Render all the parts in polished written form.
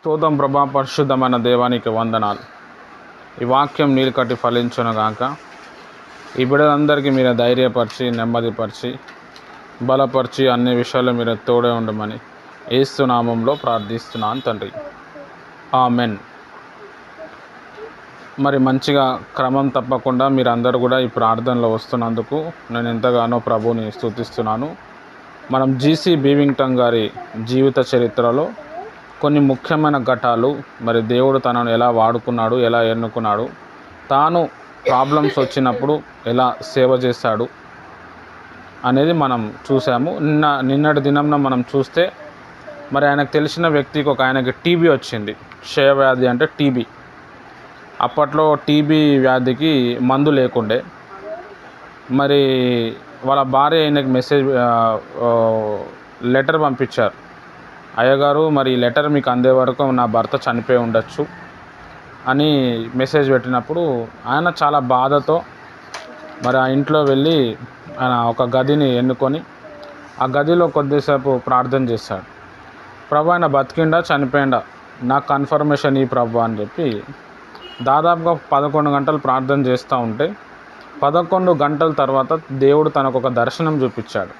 స్తోత్రం ప్రభా పరిశుద్ధమైన దేవానికి వందనాలు. ఈ వాక్యం నీరు కట్టి ఫలించునుగాక. ఈ బిడ్డలందరికీ మీరు ధైర్యపరిచి, నెమ్మదిపరిచి, బలపరిచి అన్ని విషయాల్లో మీరు తోడే ఉండమని యేసు నామంలో ప్రార్థిస్తున్నాను తండ్రి. ఆమెన్. మరి మంచిగా క్రమం తప్పకుండా మీరందరూ కూడా ఈ ప్రార్థనలో వస్తున్నందుకు నేను ఎంతగానో ప్రభువుని స్తుతిస్తున్నాను. మనం జీసీ బీవింగ్టన్ గారి జీవిత చరిత్రలో కొన్ని ముఖ్యమైన ఘట్టాలు, మరి దేవుడు తనను ఎలా వాడుకున్నాడు, ఎలా ఎన్నుకున్నాడు, తాను ప్రాబ్లమ్స్ వచ్చినప్పుడు ఎలా సేవ చేశాడు అనేది మనం చూసాము. నిన్నటి దినంన మనం చూస్తే మరి ఆయనకు తెలిసిన వ్యక్తికి ఆయనకి టీబీ వచ్చింది. క్షయవ్యాధి అంటే టీబీ. అప్పట్లో టీబీ వ్యాధికి మందు లేకుండే. మరి వాళ్ళ భార్య ఆయనకి లెటర్ పంపించారు. అయ్యగారు, మరి ఈ లెటర్ మీకు అందే వరకు నా భర్త చనిపోయి ఉండొచ్చు అని మెసేజ్ పెట్టినప్పుడు ఆయన చాలా బాధతో మరి ఆ ఇంట్లో వెళ్ళి ఆయన ఒక గదిని ఎన్నుకొని ఆ గదిలో కొద్దిసేపు ప్రార్థన చేశాడు. ప్రభు, ఆయన బతికిండా చనిపోయిండా నాకు కన్ఫర్మేషన్ ఈ ప్రభు అని చెప్పి దాదాపుగా 11 గంటలు ప్రార్థన చేస్తూ ఉంటే 11 గంటల తర్వాత దేవుడు తనకు ఒక దర్శనం చూపించాడు.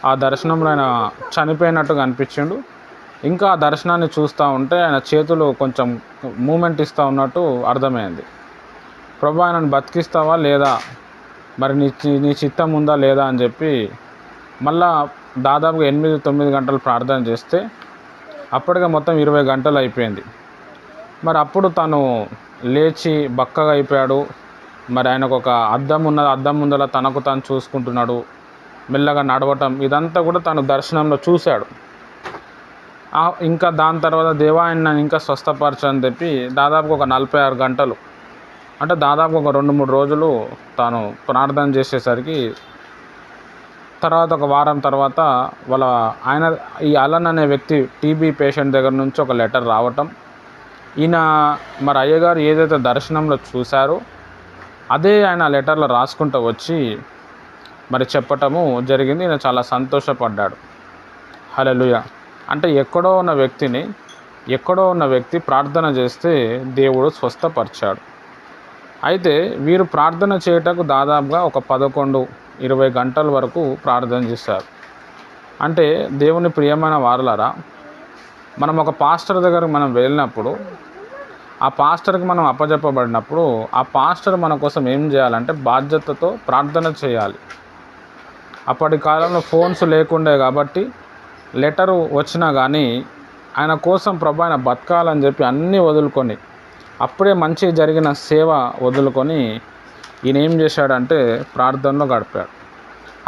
ఆ దర్శనంలో ఆయన చనిపోయినట్టుగా అనిపించిండు. ఇంకా ఆ దర్శనాన్ని చూస్తూ ఉంటే ఆయన చేతులు కొంచెం మూమెంట్ ఇస్తూ ఉన్నట్టు అర్థమైంది. ప్రభు, ఆయనను బతికిస్తావా లేదా, మరి నీ చిత్తం ఉందా లేదా అని చెప్పి మళ్ళా దాదాపుగా 8-9 గంటలు ప్రార్థన చేస్తే అప్పటికే మొత్తం 20 గంటలు అయిపోయింది. మరి అప్పుడు తను లేచి బక్కగా అయిపోయాడు. మరి ఆయనకు ఒక అద్దం ఉన్నది, అద్దం ముందర తనకు తాను చూసుకుంటున్నాడు. మెల్లగా నడవటం ఇదంతా కూడా తను దర్శనంలో చూశాడు. ఇంకా దాని తర్వాత దేవా ఆయన ఇంకా స్వస్థపరచని చెప్పి దాదాపుగా ఒక 46 గంటలు అంటే దాదాపు ఒక 2-3 రోజులు తాను ప్రార్థన చేసేసరికి తర్వాత ఒక వారం తర్వాత ఆయన ఈ అలన్ అనే వ్యక్తి టీబీ పేషెంట్ దగ్గర నుంచి ఒక లెటర్ రావటం, ఈయన మరి అయ్యగారు ఏదైతే దర్శనంలో చూశారో అదే ఆయన లెటర్లో రాసుకుంటూ వచ్చి మరి చెప్పటము జరిగింది. ఈయన చాలా సంతోషపడ్డాడు. హల్లెలూయా. అంటే ఎక్కడో ఉన్న వ్యక్తి ప్రార్థన చేస్తే దేవుడు స్వస్థపరిచాడు. అయితే వీరు ప్రార్థన చేయటకు దాదాపుగా ఒక 11-20 గంటల వరకు ప్రార్థన చేశారు. అంటే దేవుని ప్రియమైన వారలారా, మనం ఒక పాస్టర్ దగ్గరకు మనం వెళ్ళినప్పుడు ఆ పాస్టర్కి మనం అప్పచెప్పబడినప్పుడు ఆ పాస్టర్ మన కోసం ఏం చేయాలంటే బాధ్యతతో ప్రార్థన చేయాలి. అప్పటి కాలంలో ఫోన్స్ లేకుండే కాబట్టి లెటరు వచ్చినా కానీ ఆయన కోసం ప్రభు ఆయన బతకాలని చెప్పి అన్నీ వదులుకొని అప్పుడే మంచి జరిగిన సేవ వదులుకొని ఈయన ఏం చేశాడంటే ప్రార్థనలో గడిపాడు.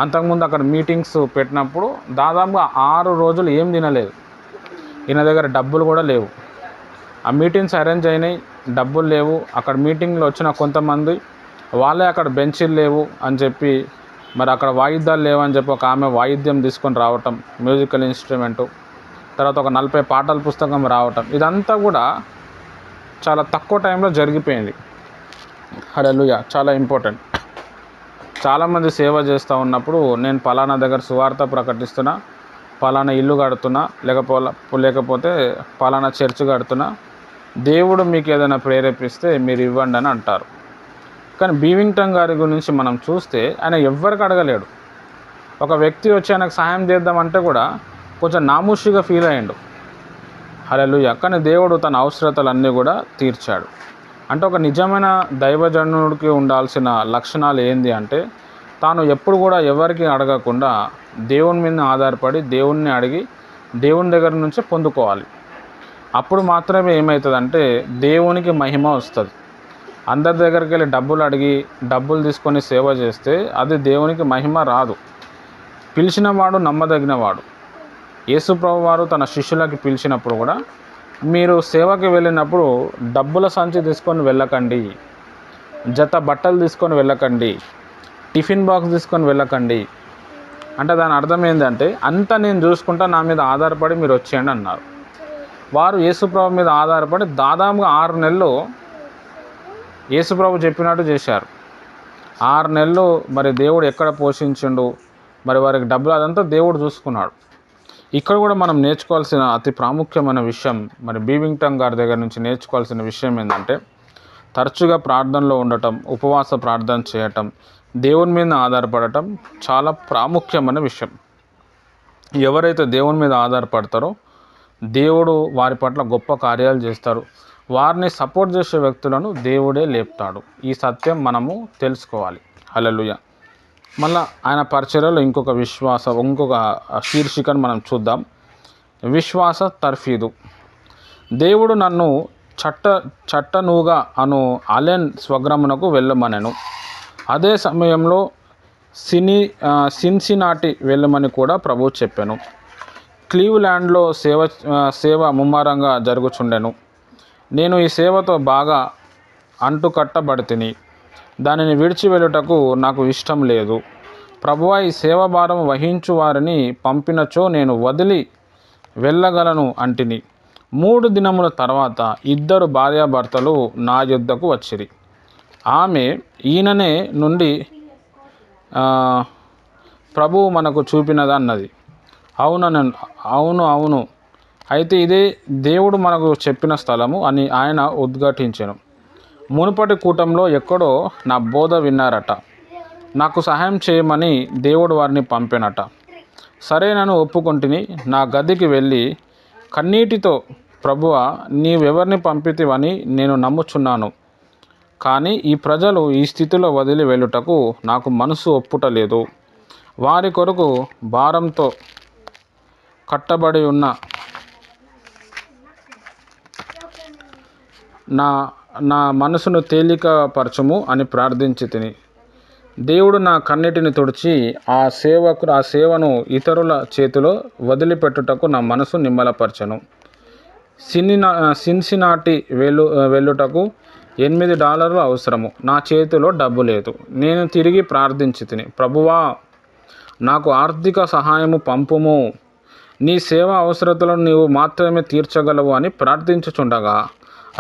అంతకుముందు అక్కడ మీటింగ్స్ పెట్టినప్పుడు దాదాపుగా 6 రోజులు ఏం తినలేదు. ఈయన దగ్గర డబ్బులు కూడా లేవు. ఆ మీటింగ్స్ అరేంజ్ అయినాయి, డబ్బులు లేవు. అక్కడ మీటింగ్లో వచ్చిన కొంతమంది వాళ్ళే అక్కడ బెంచీలు లేవు అని చెప్పి, మరి అక్కడ వాయిద్యాలు లేవని చెప్పి ఒక ఆమె వాయిద్యం తీసుకొని రావటం, మ్యూజికల్ ఇన్స్ట్రుమెంటు, తర్వాత ఒక 40 పాటల పుస్తకం రావటం, ఇదంతా కూడా చాలా తక్కువ టైంలో జరిగిపోయింది. హల్లెలూయా. చాలా ఇంపార్టెంట్. చాలామంది సేవ చేస్తూ ఉన్నప్పుడు నేను పలానా దగ్గర సువార్త ప్రకటిస్తున్నా, పలానా ఇల్లు కడుతున్నా, లేకపోతే పలానా చర్చ్ కడుతున్నా, దేవుడు మీకు ఏదైనా ప్రేరేపిస్తే మీరు ఇవ్వండి అని అంటారు. కానీ బీవింగ్టన్ గారి గురించి మనం చూస్తే ఆయన ఎవ్వరికి అడగలేడు. ఒక వ్యక్తి వచ్చి ఆయనకు సహాయం చేద్దామంటే కూడా కొంచెం నామూషిగా ఫీల్ అయ్యిండు. హల్లెలూయా. కానీ దేవుడు తన అవసరతలన్నీ కూడా తీర్చాడు. అంటే ఒక నిజమైన దైవజనుడికి ఉండాల్సిన లక్షణాలు ఏంది అంటే తాను ఎప్పుడు కూడా ఎవరికి అడగకుండా దేవుని మీద ఆధారపడి దేవుణ్ణి అడిగి దేవుని దగ్గర నుంచే పొందుకోవాలి. అప్పుడు మాత్రమే ఏమవుతుందంటే దేవునికి మహిమ వస్తుంది. అందరి దగ్గరికి వెళ్ళి డబ్బులు అడిగి డబ్బులు తీసుకొని సేవ చేస్తే అది దేవునికి మహిమ రాదు. పిలిచినవాడు నమ్మదగినవాడు. యేసు ప్రభువారు తన శిష్యులకి పిలిచినప్పుడు కూడా మీరు సేవకి వెళ్ళినప్పుడు డబ్బుల సంచి తీసుకొని వెళ్ళకండి, జత బట్టలు తీసుకొని వెళ్ళకండి, టిఫిన్ బాక్స్ తీసుకొని వెళ్ళకండి. అంటే దాని అర్థం ఏంటంటే అంతా నేను చూసుకుంటా, నా మీద ఆధారపడి మీరు వచ్చేయండి అన్నారు. వారు యేసుప్రభు మీద ఆధారపడి దాదాపుగా 6 నెలలు యేసుప్రభు చెప్పినట్టు చేశారు. 6 నెలలు మరి దేవుడు ఎక్కడ పోషించిండు, మరి వారికి డబ్బులు అదంతా దేవుడు చూసుకున్నాడు. ఇక్కడ కూడా మనం నేర్చుకోవాల్సిన అతి ప్రాముఖ్యమైన విషయం, మరి బీవింగ్టన్ గారి దగ్గర నుంచి నేర్చుకోవాల్సిన విషయం ఏంటంటే, తరచుగా ప్రార్థనలో ఉండటం, ఉపవాస ప్రార్థన చేయటం, దేవుని మీద ఆధారపడటం చాలా ప్రాముఖ్యమైన విషయం. ఎవరైతే దేవుని మీద ఆధారపడతారో దేవుడు వారి పట్ల గొప్ప కార్యాలు చేస్తారు. వారిని సపోర్ట్ చేసే వ్యక్తులను దేవుడే లేపుతాడు. ఈ సత్యం మనము తెలుసుకోవాలి. హల్లెలూయా. మళ్ళా ఆయన పరిచర్యలో ఇంకొక శీర్షికను మనం చూద్దాం. విశ్వాస తర్ఫీదు. దేవుడు నన్ను చట్టనూగా అను అలెన్ స్వగ్రామునకు వెళ్ళమనెను. అదే సమయంలో సిన్సినాటి వెళ్ళమని కూడా ప్రభువు చెప్పాను. క్లీవ్లాండ్లో సేవ ముమ్మరంగా జరుగుచుండెను. నేను ఈ సేవతో బాగా అంటుకట్టబడితిని. దానిని విడిచి వెళ్ళుటకు నాకు ఇష్టం లేదు. ప్రభువా, ఈ సేవ భారం వహించు వారిని పంపినచో నేను వదిలి వెళ్ళగలను అంటిని. 3 దినముల తర్వాత 2 భార్యాభర్తలు నా యొద్దకు వచ్చిరి. ఆమె, ఈయననే నుండి ప్రభువు మనకు చూపినదన్నది. అవును, అయితే ఇదే దేవుడు మనకు చెప్పిన స్థలము అని ఆయన ఉద్ఘాటించెను. మునుపటి కూటంలో ఎక్కడో నా బోధ విన్నారట. నాకు సహాయం చేయమని దేవుడు వారిని పంపెనట. సరే, నన్ను ఒప్పుకొంటిని. నా గదికి వెళ్ళి కన్నీటితో, ప్రభువా, నీవెవరిని పంపితివని నేను నమ్ముచున్నాను. కానీ ఈ ప్రజలు ఈ స్థితిలో వదిలి వెళ్ళుటకు నాకు మనసు ఒప్పుటలేదు. వారి కొరకు భారంతో కట్టబడి ఉన్న నా మనసును తేలికపరచుము అని ప్రార్థించి తిని, దేవుడు నా కన్నిటిని తుడిచి ఆ సేవను ఇతరుల చేతిలో వదిలిపెట్టుటకు నా మనసు నిమ్మలపరచను. సిన్సినాటి వెళ్ళుటకు $8 అవసరము. నా చేతిలో డబ్బు లేదు. నేను తిరిగి ప్రార్థించి తిని, ప్రభువా, నాకు ఆర్థిక సహాయము పంపుము. నీ సేవ అవసరతలను నీవు మాత్రమే తీర్చగలవు అని ప్రార్థించుచుండగా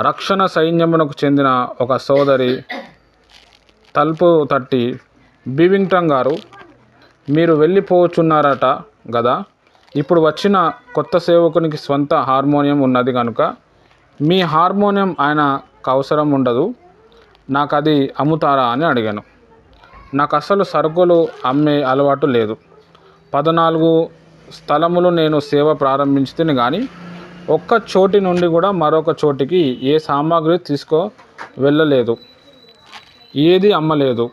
రక్షణ సైన్యమునకు చెందిన ఒక సోదరి తలుపు తట్టి, బీవింగ్టన్ గారు, మీరు వెళ్ళిపోచున్నారట గదా. ఇప్పుడు వచ్చిన కొత్త సేవకునికి స్వంత హార్మోనియం ఉన్నది కనుక మీ హార్మోనియం ఆయనకు అవసరం ఉండదు. నాకు అది అమ్ముతారా అని అడిగాను. నాకు అసలు సరుకులు అమ్మే అలవాటు లేదు. 14 స్థలములు నేను సేవ ప్రారంభించితేనే కానీ ఒక్క చోటి నుండి కూడా మరొక చోటికి ఏ సామాగ్రి వెళ్ళలేదు, ఏది అమ్మలేదు.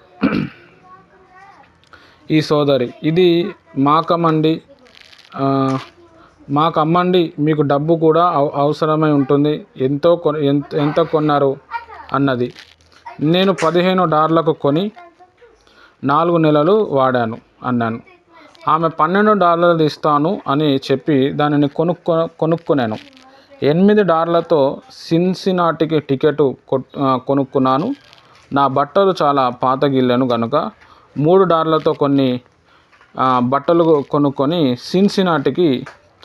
ఈ సోదరి, ఇది మాకమ్మండి, మీకు డబ్బు కూడా అవసరమై ఉంటుంది. ఎంత కొన్నారు అన్నది. నేను $15 కొని 4 నెలలు వాడాను అన్నాను. ఆమె $12 ఇస్తాను అని చెప్పి దానిని కొనుక్కున్నాను. $8తో సిన్సినాటికి టికెట్ కొనుక్కున్నాను. నా బట్టలు చాలా పాతగిల్లాను కనుక $3తో కొన్ని బట్టలు కొనుక్కొని సిన్సినాటికి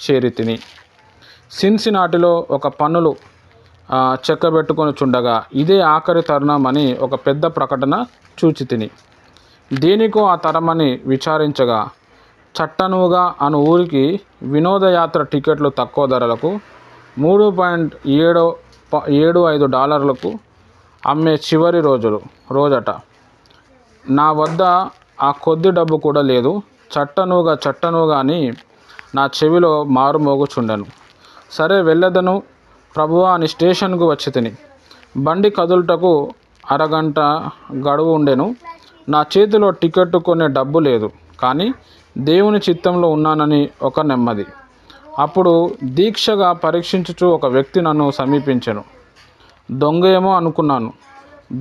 చేరితిని. సిన్సినాటిలో ఒక పన్నులు చెక్కబెట్టుకొని చుండగా ఇదే ఆఖరి తరుణం అని ఒక పెద్ద ప్రకటన చూచితిని. దేనికో ఆ తరమని విచారించగా చట్టనుగా అను ఊరికి వినోదయాత్ర టికెట్లు తక్కువ ధరలకు $3.75 అమ్మే చివరి రోజట. నా వద్ద ఆ కొద్ది డబ్బు కూడా లేదు. చట్టనుగా అని నా చెవిలో మారుమోగుచుండెను. సరే, వెళ్ళదను ప్రభువా అని స్టేషన్కు వచ్చి తిని, బండి కదులుటకు అరగంట గడువు ఉండెను. నా చేతిలో టికెట్ కొనే డబ్బు లేదు, కానీ దేవుని చిత్తంలో ఉన్నానని ఒక నెమ్మది. అప్పుడు దీక్షగా పరీక్షించుచు ఒక వ్యక్తి నన్ను సమీపించెను. దొంగ ఏమో అనుకున్నాను.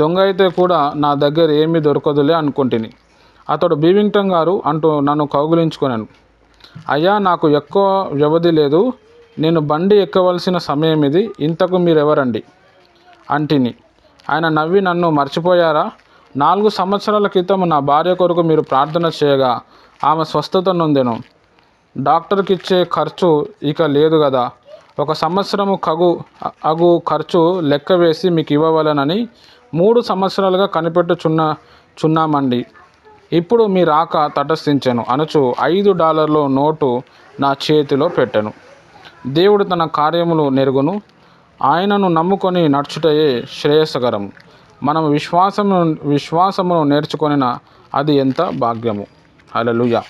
దొంగ అయితే కూడా నా దగ్గర ఏమీ దొరకదులే అనుకుంటుని. అతడు, బీవింగ్టన్ గారు అంటూ నన్ను కౌగిలించుకున్నాను. అయ్యా, నాకు ఎక్కువ వ్యవధి లేదు. నేను బండి ఎక్కవలసిన సమయం ఇది. ఇంతకు మీరెవరండి అంటిని. ఆయన నవ్వి, నన్ను మర్చిపోయారా? 4 సంవత్సరాల క్రితం నా భార్య కొరకు మీరు ప్రార్థన చేయగా ఆమె స్వస్థత నొందెను. డాక్టర్కి ఇచ్చే ఖర్చు ఇక లేదు కదా. 1 సంవత్సరము అగు ఖర్చు లెక్క వేసి మీకు ఇవ్వవలనని 3 సంవత్సరాలుగా కనిపెట్టుచున్నామండి. ఇప్పుడు మీ రాక తటస్థించెను అనుచు $5 నోటు నా చేతిలో పెట్టెను. దేవుడు తన కార్యములు నెరుగును, ఆయనను నమ్ముకొని నడుచుటయే శ్రేయస్కరము. మనము విశ్వాసమును నేర్చుకొనిన అది ఎంత భాగ్యము. హల్లెలూయా.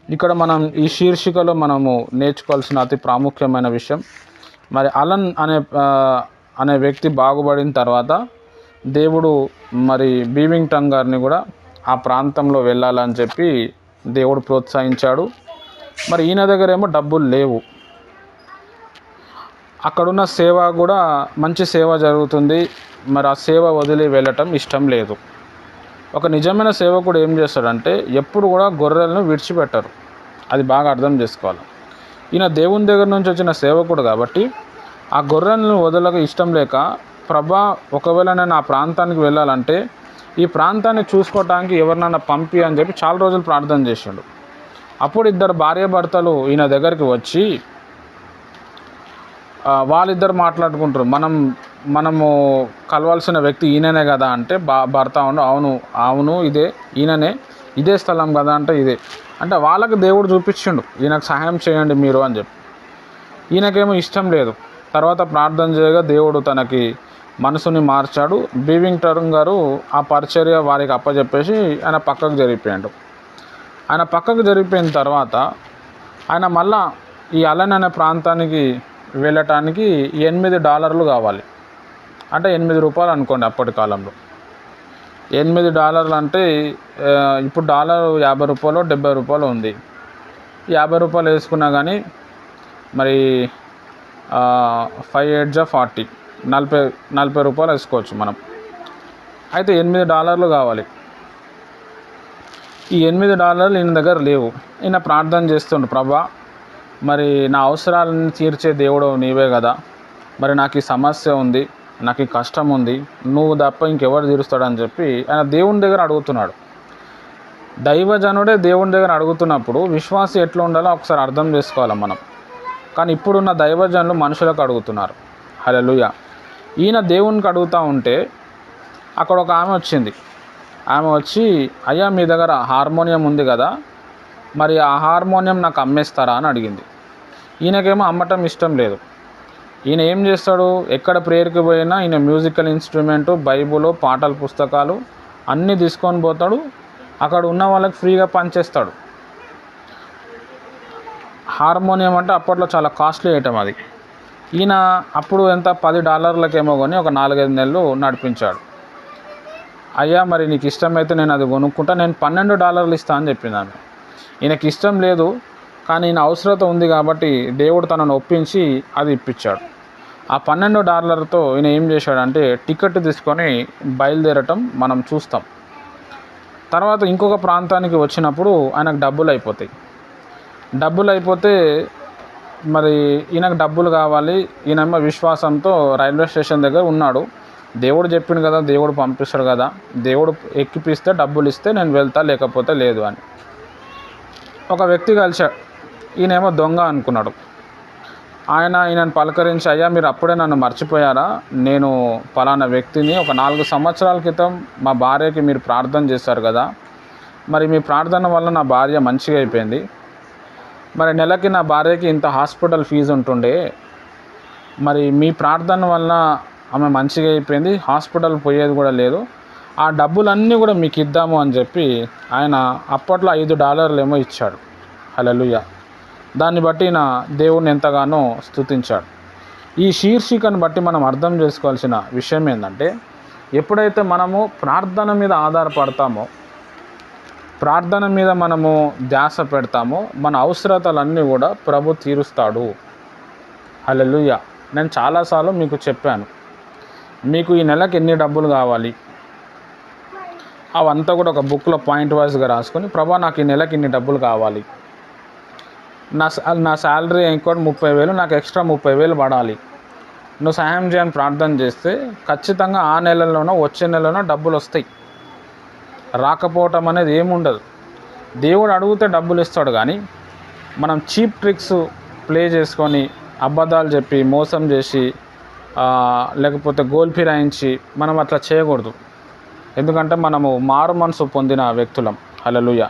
ఇక్కడ మనం ఈ శీర్షికలో మనము నేర్చుకోవాల్సిన అతి ప్రాముఖ్యమైన విషయం, మరి అలన్ అనే వ్యక్తి బాగుపడిన తర్వాత దేవుడు మరి బీవింగ్టన్ గారిని కూడా ఆ ప్రాంతంలో వెళ్ళాలని చెప్పి దేవుడు ప్రోత్సహించాడు. మరి ఈయన దగ్గర ఏమో డబ్బులు లేవు. అక్కడున్న సేవ కూడా మంచి సేవ జరుగుతుంది. మరి ఆ సేవ వదిలి వెళ్ళటం ఇష్టం లేదు. ఒక నిజమైన సేవకుడు ఏం చేస్తాడంటే ఎప్పుడు కూడా గొర్రెలను విడిచిపెట్టరు. అది బాగా అర్థం చేసుకోవాలి. ఈయన దేవుని దగ్గర నుంచి వచ్చిన సేవకుడు కాబట్టి ఆ గొర్రెలను వదలక ఇష్టం లేక, ప్రభా ఒకవేళ నేను ఆ ప్రాంతానికి వెళ్ళాలంటే ఈ ప్రాంతాన్ని చూసుకోవటానికి ఎవరినైనా పంపి అని చెప్పి చాలా రోజులు ప్రార్థన చేసిండు. అప్పుడు 2 భార్యాభర్తలు ఈయన దగ్గరికి వచ్చి వాళ్ళిద్దరు మాట్లాడుకుంటారు. మనము కలవాల్సిన వ్యక్తి ఈయననే కదా అంటే భర్త అవును ఈయననే, ఇదే స్థలం కదా అంటే ఇదే అంటే వాళ్ళకి దేవుడు చూపించిండు ఈయనకు సహాయం చేయండి మీరు అని చెప్పి. ఈయనకేమో ఇష్టం లేదు. తర్వాత ప్రార్థన చేయగా దేవుడు తనకి మనసుని మార్చాడు. బీవింగ్టన్ గారు ఆ పరిచర్య వారికి అప్పచెప్పేసి ఆయన పక్కకు జరిగిపోయాడు. ఆయన పక్కకు జరిగిపోయిన తర్వాత ఆయన మళ్ళా ఈ అలన్ అనే ప్రాంతానికి వెళ్ళటానికి $8 కావాలి. అంటే $8 అనుకోండి అప్పటి కాలంలో. $8 అంటే ఇప్పుడు డాలర్ $50 $70 ఉంది. $50 వేసుకున్నా కానీ మరి 5 8 40 40 వేసుకోవచ్చు మనం. అయితే $8 కావాలి. ఈ $8 ఈయన దగ్గర లేవు. ఈయన ప్రార్థన చేస్తుండు, ప్రభా మరి నా అవసరాలను తీర్చే దేవుడు నీవే కదా, మరి నాకు ఈ సమస్య ఉంది, నాకు ఈ కష్టం ఉంది, నువ్వు తప్ప ఇంకెవరు తీరుస్తాడని చెప్పి ఆయన దేవుని దగ్గర అడుగుతున్నాడు. దైవజనుడే దేవుని దగ్గర అడుగుతున్నప్పుడు విశ్వాసి ఎట్లా ఉండాలో ఒకసారి అర్థం చేసుకోవాలి మనం. కానీ ఇప్పుడున్న దైవజనులు మనుషులకు అడుగుతున్నారు. హల్లెలూయా. ఈయన దేవునికి అడుగుతూ ఉంటే అక్కడ ఒక ఆమె వచ్చింది. ఆమె వచ్చి, అయ్యా మీ దగ్గర హార్మోనియం ఉంది కదా, మరి ఆ హార్మోనియం నాకు అమ్మేస్తారా అని అడిగింది. ఈయనకేమో అమ్మటం ఇష్టం లేదు. ఈయన ఏం చేస్తాడు, ఎక్కడ ప్రేయర్కి పోయినా ఈయన మ్యూజికల్ ఇన్స్ట్రుమెంటు, బైబుల్, పాటల పుస్తకాలు అన్నీ తీసుకొని పోతాడు. అక్కడ ఉన్న వాళ్ళకి ఫ్రీగా పనిచేస్తాడు. హార్మోనియం అంటే అప్పట్లో చాలా కాస్ట్లీ ఐటమ్ అది. ఈయన అప్పుడు ఎంత $10 కొని ఒక 4-5 నెలలు నడిపించాడు. అయ్యా మరి నీకు ఇష్టమైతే నేను అది కొనుక్కుంటా, నేను $12 ఇస్తా అని చెప్పింది ఆమె. ఈయనకి ఇష్టం లేదు, కానీ ఈయన అవసరత ఉంది కాబట్టి దేవుడు తనను ఒప్పించి అది ఇప్పించాడు. ఆ $12తో ఈయన ఏం చేశాడంటే టికెట్ తీసుకొని బయలుదేరటం మనం చూస్తాం. తర్వాత ఇంకొక ప్రాంతానికి వచ్చినప్పుడు ఆయనకు డబ్బులు అయిపోతే మరి ఈయనకు డబ్బులు కావాలి. ఈయనేమో విశ్వాసంతో రైల్వే స్టేషన్ దగ్గర ఉన్నాడు. దేవుడు చెప్పిండు కదా, దేవుడు పంపిస్తాడు కదా, దేవుడు ఎక్కిపిస్తే డబ్బులు ఇస్తే నేను వెళ్తా, లేకపోతే లేదు అని. ఒక వ్యక్తి కలిశాడు. ఈయనేమో దొంగ అనుకున్నాడు. ఈయనను పలకరించి, అయ్యా మీరు అప్పుడే నన్ను మర్చిపోయారా, నేను పలానా వ్యక్తిని, ఒక 4 సంవత్సరాల క్రితం మా భార్యకి మీరు ప్రార్థన చేశారు కదా, మరి మీ ప్రార్థన వల్ల నా భార్య మంచిగా అయిపోయింది, మరి నెలకి నా భార్యకి ఇంత హాస్పిటల్ ఫీజు ఉంటుండే, మరి మీ ప్రార్థన వల్ల ఆమె మంచిగా అయిపోయింది, హాస్పిటల్ పోయేది కూడా లేదు, ఆ డబ్బులన్నీ కూడా మీకు ఇద్దాము అని చెప్పి ఆయన అప్పట్లో $5 ఇచ్చాడు. హల్లెలూయా. దాన్ని బట్టి నా దేవుణ్ణి ఎంతగానో స్తుతించాడు. ఈ శీర్షికను బట్టి మనం అర్థం చేసుకోవాల్సిన విషయం ఏంటంటే, ఎప్పుడైతే మనము ప్రార్థన మీద ఆధారపడతామో, ప్రార్థన మీద మనము ధ్యాస పెడతామో, మన అవసరతలన్నీ కూడా ప్రభు తీరుస్తాడు. హల్లెలూయా. నేను చాలాసార్లు మీకు చెప్పాను, మీకు ఈ నెలకి ఎన్ని డబ్బులు కావాలి అవంతా కూడా ఒక బుక్లో పాయింట్ వైజ్గా రాసుకొని, ప్రభా నాకు ఈ నెలకి ఇన్ని డబ్బులు కావాలి, నా శాలరీ ఇంకోటి 30,000, నాకు ఎక్స్ట్రా 30,000 పడాలి, నువ్వు సహాయం చేయని ప్రార్థన చేస్తే ఖచ్చితంగా ఆ నెలలోనో వచ్చే నెలలోనో డబ్బులు వస్తాయి. రాకపోవటం అనేది ఏముండదు. దేవుడు అడిగితే డబ్బులు ఇస్తాడు. కానీ మనం చీప్ ట్రిక్స్ ప్లే చేసుకొని అబద్ధాలు చెప్పి మోసం చేసి లేకపోతే గోల్ ఫిరాయించి మనం అట్లా చేయకూడదు. ఎందుకంటే మనము మారు మనసు పొందిన వ్యక్తులం. హల్లెలూయా.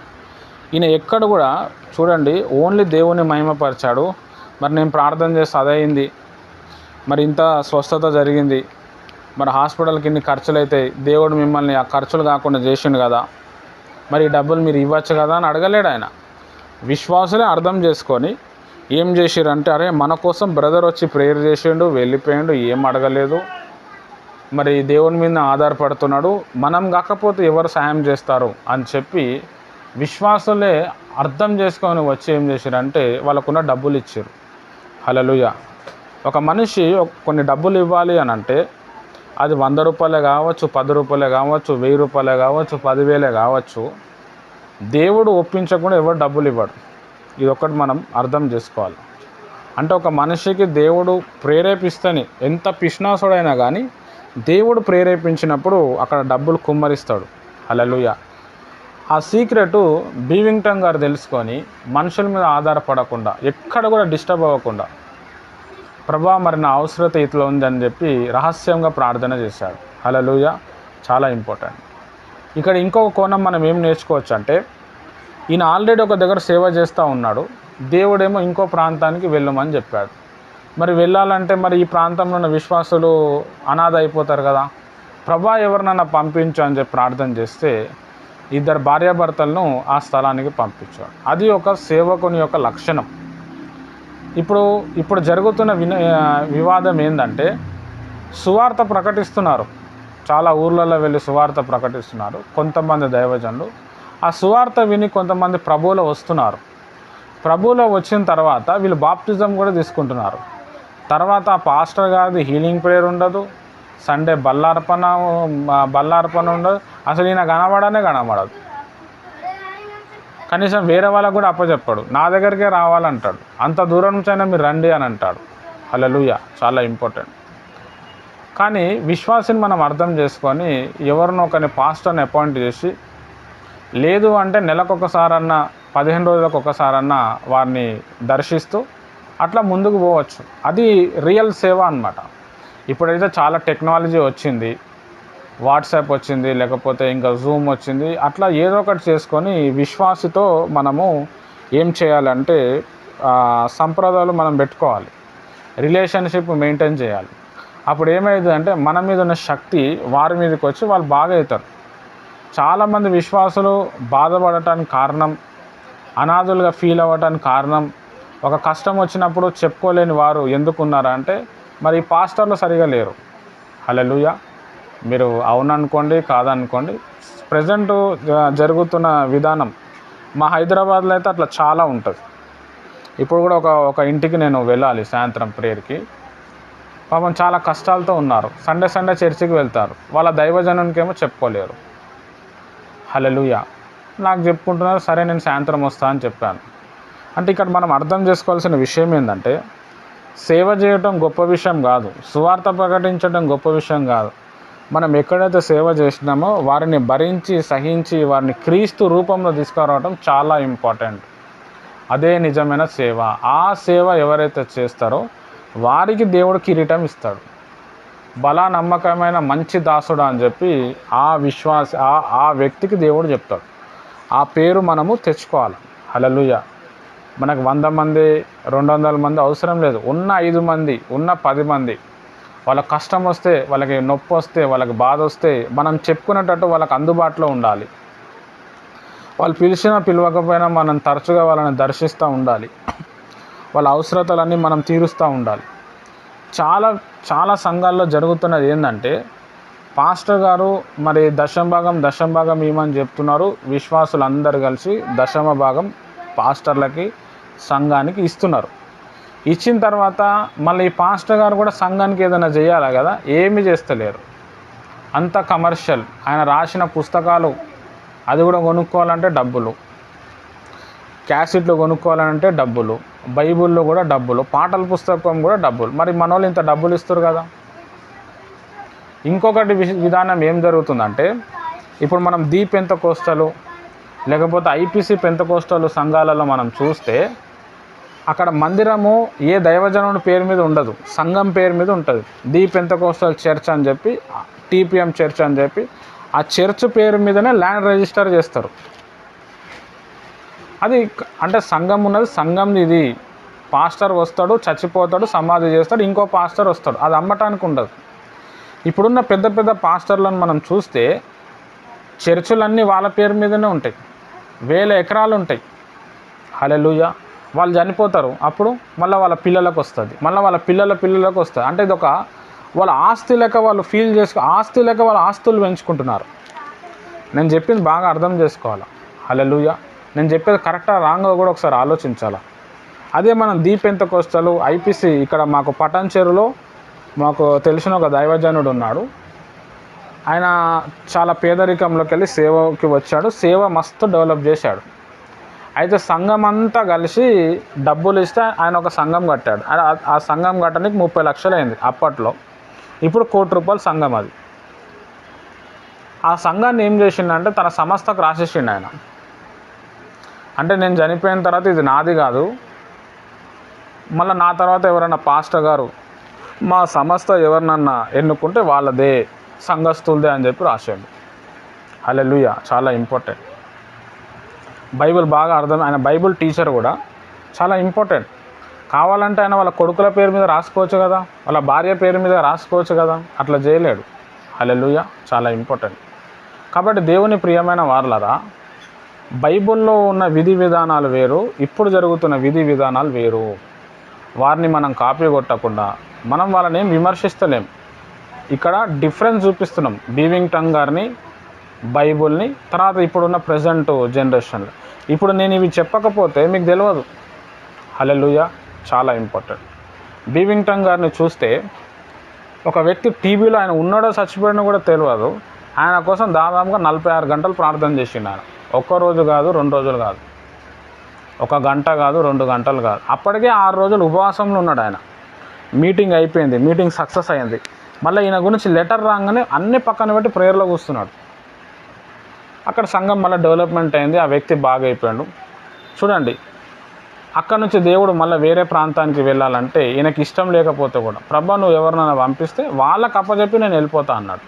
ఈయన ఎక్కడ కూడా చూడండి ఓన్లీ దేవుని మహిమపరిచాడు. మరి నేను ప్రార్థన చేస్తే అదయింది, మరి ఇంత స్వస్థత జరిగింది, మరి హాస్పిటల్కి ఇన్ని ఖర్చులు అవుతాయి, దేవుడు మిమ్మల్ని ఆ ఖర్చులు కాకుండా చేసిండు కదా, మరి ఈ డబ్బులు మీరు ఇవ్వచ్చు కదా అని అడగలేడు ఆయన. విశ్వాసులే అర్థం చేసుకొని ఏం చేసిరంటే, అరే మన కోసం బ్రదర్ వచ్చి ప్రేయర్ చేసిండు, వెళ్ళిపోయిండు, ఏం అడగలేదు, మరి దేవుని మీద ఆధారపడుతున్నాడు, మనం కాకపోతే ఎవరు సహాయం చేస్తారు అని చెప్పి విశ్వాసులే అర్థం చేసుకొని వచ్చి ఏం చేశారంటే వాళ్ళకున్న డబ్బులు ఇచ్చారు. హల్లెలూయా. ఒక మనిషి కొన్ని డబ్బులు ఇవ్వాలి అని అంటే అది 100 రూపాయలే కావచ్చు, 10 రూపాయలే కావచ్చు, 1000 రూపాయలే కావచ్చు, 10,000 కావచ్చు, దేవుడు ఒప్పించకుండా ఎవరు డబ్బులు ఇవ్వడు. ఇది ఒకటి మనం అర్థం చేసుకోవాలి. అంటే ఒక మనిషికి దేవుడు ప్రేరేపిస్తేనే, ఎంత పిష్నాసుడైనా కానీ దేవుడు ప్రేరేపించినప్పుడు అక్కడ డబ్బులు కుమ్మరిస్తాడు. హల్లెలూయా. ఆ సీక్రెటు బీవింగ్టన్ గారు తెలుసుకొని మనుషుల మీద ఆధారపడకుండా, ఎక్కడ కూడా డిస్టర్బ్ అవ్వకుండా, ప్రభా మరి నా అవసరత ఇట్లా ఉందని చెప్పి రహస్యంగా ప్రార్థన చేశాడు. హల్లెలూయా. చాలా ఇంపార్టెంట్. ఇక్కడ ఇంకొక కోణం మనం ఏం నేర్చుకోవచ్చు అంటే, ఈయన ఆల్రెడీ ఒక దగ్గర సేవ చేస్తూ ఉన్నాడు, దేవుడేమో ఇంకో ప్రాంతానికి వెళ్ళమని చెప్పాడు. మరి వెళ్ళాలంటే మరి ఈ ప్రాంతంలో ఉన్న విశ్వాసులు అనాథ అయిపోతారు కదా, ప్రభా ఎవరినన్నా పంపించు అని చెప్పి ప్రార్థన చేస్తే 2 భార్యాభర్తలను ఆ స్థలానికి పంపించాడు. అది ఒక సేవకుని యొక్క లక్షణం. ఇప్పుడు జరుగుతున్న వివాదం ఏంటంటే, సువార్త ప్రకటిస్తున్నారు, చాలా ఊర్లలో వెళ్ళి సువార్త ప్రకటిస్తున్నారు కొంతమంది దైవజనులు. ఆ సువార్త విని కొంతమంది ప్రభువులో వస్తున్నారు. ప్రభువులో వచ్చిన తర్వాత వీళ్ళు బాప్టిజం కూడా తీసుకుంటున్నారు. తర్వాత ఆ పాస్టర్ గారిది హీలింగ్ ప్రేయర్ ఉండదు, సండే బల్లార్పణ ఉండదు, అసలు ఈయన కనబడదు. కనీసం వేరే వాళ్ళకు కూడా అప్పచెప్పాడు, నా దగ్గరికే రావాలంటాడు, అంత దూరం నుంచైనా మీరు రండి అని అంటాడు. హల్లెలూయా. చాలా ఇంపార్టెంట్. కానీ విశ్వాసిని మనం అర్థం చేసుకొని ఎవరినో ఒకరిని పాస్టర్ని అపాయింట్ చేసి, లేదు అంటే నెలకొకసారన్నా 15 రోజులకు ఒకసారన్నా వారిని దర్శిస్తూ అట్లా ముందుకు పోవచ్చు. అది రియల్ సేవ అన్నమాట. ఇప్పుడైతే చాలా టెక్నాలజీ వచ్చింది, వాట్సాప్ వచ్చింది, లేకపోతే ఇంకా జూమ్ వచ్చింది, అట్లా ఏదో ఒకటి చేసుకొని విశ్వాసితో మనము ఏం చేయాలంటే సంప్రదాయాలు మనం పెట్టుకోవాలి, రిలేషన్షిప్ మెయింటైన్ చేయాలి. అప్పుడు ఏమవుతుందంటే మన మీద ఉన్న శక్తి వారి మీదకి వచ్చి వాళ్ళు బాగా అవుతారు. చాలామంది విశ్వాసులు బాధపడటానికి కారణం, అనాథులుగా ఫీల్ అవ్వటానికి కారణం, ఒక కష్టం వచ్చినప్పుడు చెప్పుకోలేని వారు ఎందుకున్నారా అంటే మరి పాస్టర్లు సరిగా లేరు. హల్లెలూయా. మీరు అవుననుకోండి కాదనుకోండి, ప్రజెంట్ జరుగుతున్న విధానం మా హైదరాబాద్లో అయితే అట్లా చాలా ఉంటుంది. ఇప్పుడు కూడా ఒక ఇంటికి నేను వెళ్ళాలి సాయంత్రం ప్రేయర్కి. పాపం చాలా కష్టాలతో ఉన్నారు, సండే చర్చికి వెళ్తారు, వాళ్ళ దైవజనునికేమో చెప్పుకోలేరు. హల్లెలూయా. నాకు చెప్పుకుంటున్నారు, సరే నేను సాయంత్రం వస్తా అని చెప్పాను. అంటే ఇక్కడ మనం అర్థం చేసుకోవాల్సిన విషయం ఏంటంటే, సేవ చేయటం గొప్ప విషయం కాదు, సువార్త ప్రకటించడం గొప్ప విషయం కాదు. మనం ఎక్కడైతే సేవ చేసినామో వారిని భరించి సహించి వారిని క్రీస్తు రూపంలో తీసుకురావడం చాలా ఇంపార్టెంట్. అదే నిజమైన సేవ. ఆ సేవ ఎవరైతే చేస్తారో వారికి దేవుడు కిరీటం ఇస్తాడు. బలా నమ్మకమైన మంచి దాసుడు అని చెప్పి ఆ వ్యక్తికి దేవుడు చెప్తాడు. ఆ పేరు మనము తెచ్చుకోవాలి. హల్లెలూయా. మనకు 100 మంది 200 మంది అవసరం లేదు. ఉన్న 5 మంది, ఉన్న 10 మంది, వాళ్ళకి కష్టం వస్తే, వాళ్ళకి నొప్పి వస్తే, వాళ్ళకి బాధ వస్తే మనం చెప్పుకునేటట్టు వాళ్ళకి అందుబాటులో ఉండాలి. వాళ్ళు పిలిచినా పిలవకపోయినా మనం తరచుగా వాళ్ళని దర్శిస్తూ ఉండాలి. వాళ్ళ అవసరతలన్నీ మనం తీరుస్తూ ఉండాలి. చాలా సంఘాల్లో జరుగుతున్నది ఏంటంటే, పాస్టర్ గారు మరి దశమ భాగం ఇవ్వమని చెప్తున్నారు, విశ్వాసులందరూ కలిసి దశమ భాగం పాస్టర్లకి సంఘానికి ఇస్తున్నారు. ఇచ్చిన తర్వాత మళ్ళీ ఈ పాస్టర్ గారు కూడా సంఘానికి ఏదైనా చేయాలి కదా, ఏమీ చేస్తలేరు. అంత కమర్షియల్. ఆయన రాసిన పుస్తకాలు అది కూడా కొనుక్కోవాలంటే డబ్బులు, క్యాసెట్లు కొనుక్కోవాలంటే డబ్బులు, బైబిల్లో కూడా డబ్బులు, పాటల పుస్తకం కూడా డబ్బులు. మరి మన వాళ్ళు ఇంత డబ్బులు ఇస్తారు కదా. ఇంకొకటి విధానం ఏం జరుగుతుందంటే, ఇప్పుడు మనం ది పెంతెకోస్తలు లేకపోతే ఐపీసీ పెంతెకోస్తలు సంఘాలలో మనం చూస్తే అక్కడ మందిరము ఏ దైవజనుడి పేరు మీద ఉండదు, సంఘం పేరు మీద ఉంటుంది. ది పెంతెకోస్తల్ చర్చ్ అని చెప్పి, టీపీఎం చర్చ్ అని చెప్పి ఆ చర్చ్ పేరు మీదనే ల్యాండ్ రిజిస్టర్ చేస్తారు. అది అంటే సంఘం ఉన్నది, సంఘంది ఇది. పాస్టర్ వస్తాడు, చచ్చిపోతాడు, సమాధి చేస్తాడు, ఇంకో పాస్టర్ వస్తాడు. అది అమ్మటానికి ఉండదు. ఇప్పుడున్న పెద్ద పెద్ద పాస్టర్లను మనం చూస్తే చర్చులన్నీ వాళ్ళ పేరు మీదనే ఉంటాయి, 1000 ఎకరాలు ఉంటాయి. హల్లెలూయా. వాళ్ళు చనిపోతారు, అప్పుడు మళ్ళీ వాళ్ళ పిల్లలకు వస్తుంది, మళ్ళీ వాళ్ళ పిల్లలకు వస్తుంది. అంటే ఇది ఒక వాళ్ళ ఆస్తి లెక్క వాళ్ళు ఫీల్ ఆస్తి లెక్క వాళ్ళ ఆస్తులు పెంచుకుంటున్నారు. నేను చెప్పింది బాగా అర్థం చేసుకోవాలి. హల్లెలూయా. నేను చెప్పేది కరెక్టా రాంగా కూడా ఒకసారి ఆలోచించాలా. అదే మనం దీపెంతకోస్తలు ఐపీసీ ఇక్కడ మాకు పటాన్చెరులో మాకు తెలిసిన ఒక దైవజనుడు ఉన్నాడు. ఆయన చాలా పేదరికంలోకి వెళ్ళి సేవకి వచ్చాడు, సేవ మస్తు డెవలప్ చేశాడు. అయితే సంఘం అంతా కలిసి డబ్బులు ఇస్తే ఆయన ఒక సంఘం కట్టాడు. ఆ సంఘం కట్టడానికి 30 లక్షలు అయింది అప్పట్లో. ఇప్పుడు ₹1 కోటి సంఘం అది. ఆ సంఘాన్ని ఏం చేసిండంటే తన సంస్థకు రాసేసిండు ఆయన. అంటే నేను చనిపోయిన తర్వాత ఇది నాది కాదు, మళ్ళీ నా తర్వాత ఎవరైనా పాస్టర్ గారు మా సంస్థ ఎవరినన్నా ఎన్నుకుంటే వాళ్ళదే, సంఘస్థులదే అని చెప్పి రాశాడు. హల్లెలూయా. చాలా ఇంపార్టెంట్. బైబిల్ బాగా అర్థం. ఆయన బైబిల్ టీచర్ కూడా చాలా ఇంపార్టెంట్. కావాలంటే ఆయన వాళ్ళ కొడుకుల పేరు మీద రాసుకోవచ్చు కదా, వాళ్ళ భార్య పేరు మీద రాసుకోవచ్చు కదా, అట్లా చేయలేడు. హల్లెలూయా. చాలా ఇంపార్టెంట్. కాబట్టి దేవుని ప్రియమైన వారలారా, బైబిల్లో ఉన్న విధి విధానాలు వేరు, ఇప్పుడు జరుగుతున్న విధి విధానాలు వేరు. వారిని మనం కాపీ కొట్టకుండా మనం వాళ్ళని ఏం విమర్శిస్తలేం. ఇక్కడ డిఫరెన్స్ చూపిస్తున్నాం. బీవింగ్టన్ గారిని, బైబుల్ని, తర్వాత ఇప్పుడున్న ప్రజెంట్ జనరేషన్లో. ఇప్పుడు నేను ఇవి చెప్పకపోతే మీకు తెలియదు. హల్లెలూయా. చాలా ఇంపార్టెంట్. బీవింగ్టన్ గారిని చూస్తే ఒక వ్యక్తి టీవీలో ఆయన ఉన్నాడో చచ్చిపోయాడో కూడా తెలియదు. ఆయన కోసం దాదాపుగా 46 గంటలు ప్రార్థన చేసిండు ఆయన. ఒక్కరోజు కాదు, 2 రోజులు కాదు, 1 గంట కాదు, 2 గంటలు కాదు. అప్పటికే 6 రోజులు ఉపవాసంలో ఉన్నాడు ఆయన. మీటింగ్ అయిపోయింది, మీటింగ్ సక్సెస్ అయింది. మళ్ళీ ఈయన గురించి లెటర్ రాగానే అన్ని పక్కన పెట్టి ప్రేయర్లో కూస్తున్నాడు. అక్కడ సంఘం మళ్ళీ డెవలప్మెంట్ అయింది, ఆ వ్యక్తి బాగా అయిపోయాడు. చూడండి, అక్కడ నుంచి దేవుడు మళ్ళీ వేరే ప్రాంతానికి వెళ్ళాలంటే ఈయనకి ఇష్టం లేకపోతే కూడా, ప్రభా నువ్వు ఎవరినైనా పంపిస్తే వాళ్ళకి అప్పచెప్పి నేను వెళ్ళిపోతా అన్నాడు.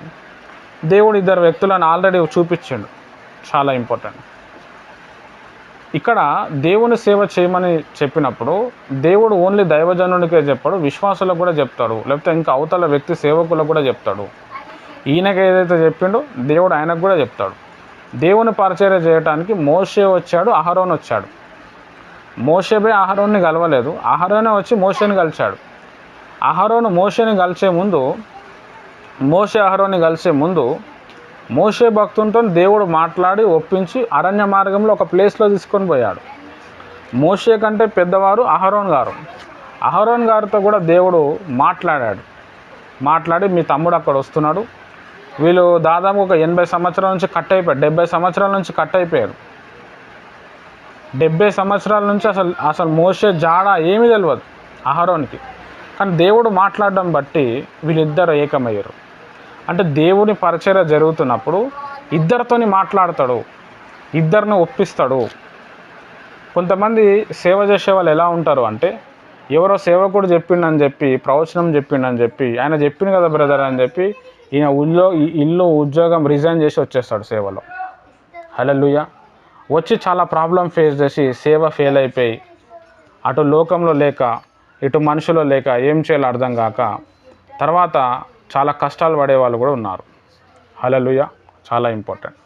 దేవుడు 2 వ్యక్తులను ఆల్రెడీ చూపించాడు. చాలా ఇంపార్టెంట్. ఇక్కడ దేవుని సేవ చేయమని చెప్పినప్పుడు దేవుడు ఓన్లీ దైవజనునికే చెప్పాడు, విశ్వాసులకు కూడా చెప్తాడు, లేకపోతే ఇంకా అవతల వ్యక్తి సేవకులకు కూడా చెప్తాడు. ఈయనకి ఏదైతే చెప్పిండో దేవుడు ఆయనకు కూడా చెప్తాడు. దేవుని పరిచర్య చేయడానికి మోషే వచ్చాడు, అహరోన్ వచ్చాడు. మోషేబే అహరోన్ని కలవలేదు, అహరోనే వచ్చి మోషేని కలిశాడు. అహరోను మోషేని కలిసే ముందు, మోషే అహరోన్ని కలిసే ముందు మోషే భక్తునితో దేవుడు మాట్లాడి ఒప్పించి అరణ్య మార్గంలో ఒక ప్లేస్లో తీసుకొని పోయాడు. మోషే కంటే పెద్దవారు అహరోన్ గారు. అహరోన్ గారితో కూడా దేవుడు మాట్లాడి మీ తమ్ముడు అక్కడ వస్తున్నాడు. వీళ్ళు దాదాపు ఒక 80 సంవత్సరాల నుంచి కట్ అయిపోయారు, 70 సంవత్సరాల నుంచి కట్ అయిపోయారు. 70 సంవత్సరాల నుంచి అసలు మోషే జాడ ఏమీ తెలియదు అహరోన్కి. కానీ దేవుడు మాట్లాడడం బట్టి వీళ్ళిద్దరు ఏకమయ్యారు. అంటే దేవుని పరిచర్య జరుగుతున్నప్పుడు ఇద్దరితోని మాట్లాడతాడు, ఇద్దరిని ఒప్పిస్తాడు. కొంతమంది సేవ చేసే వాళ్ళు ఎలా ఉంటారు అంటే, ఎవరో సేవకుడు చెప్పిండని చెప్పి, ప్రవచనం చెప్పిండని చెప్పి, ఆయన చెప్పింది కదా బ్రదర్ అని చెప్పి ఈయన ఇల్లు ఉద్యోగం రిజైన్ చేసి వచ్చేస్తాడు సేవలో. హల్లెలూయా. వచ్చి చాలా ప్రాబ్లం ఫేస్ చేసి సేవ ఫెయిల్ అయిపోయి, అటు లోకంలో లేక ఇటు మనుషులో లేక ఏం చేయాలో అర్థం కాక తర్వాత చాలా కష్టాలు పడే వాళ్ళు కూడా ఉన్నారు. హల్లెలూయా. చాలా ఇంపార్టెంట్.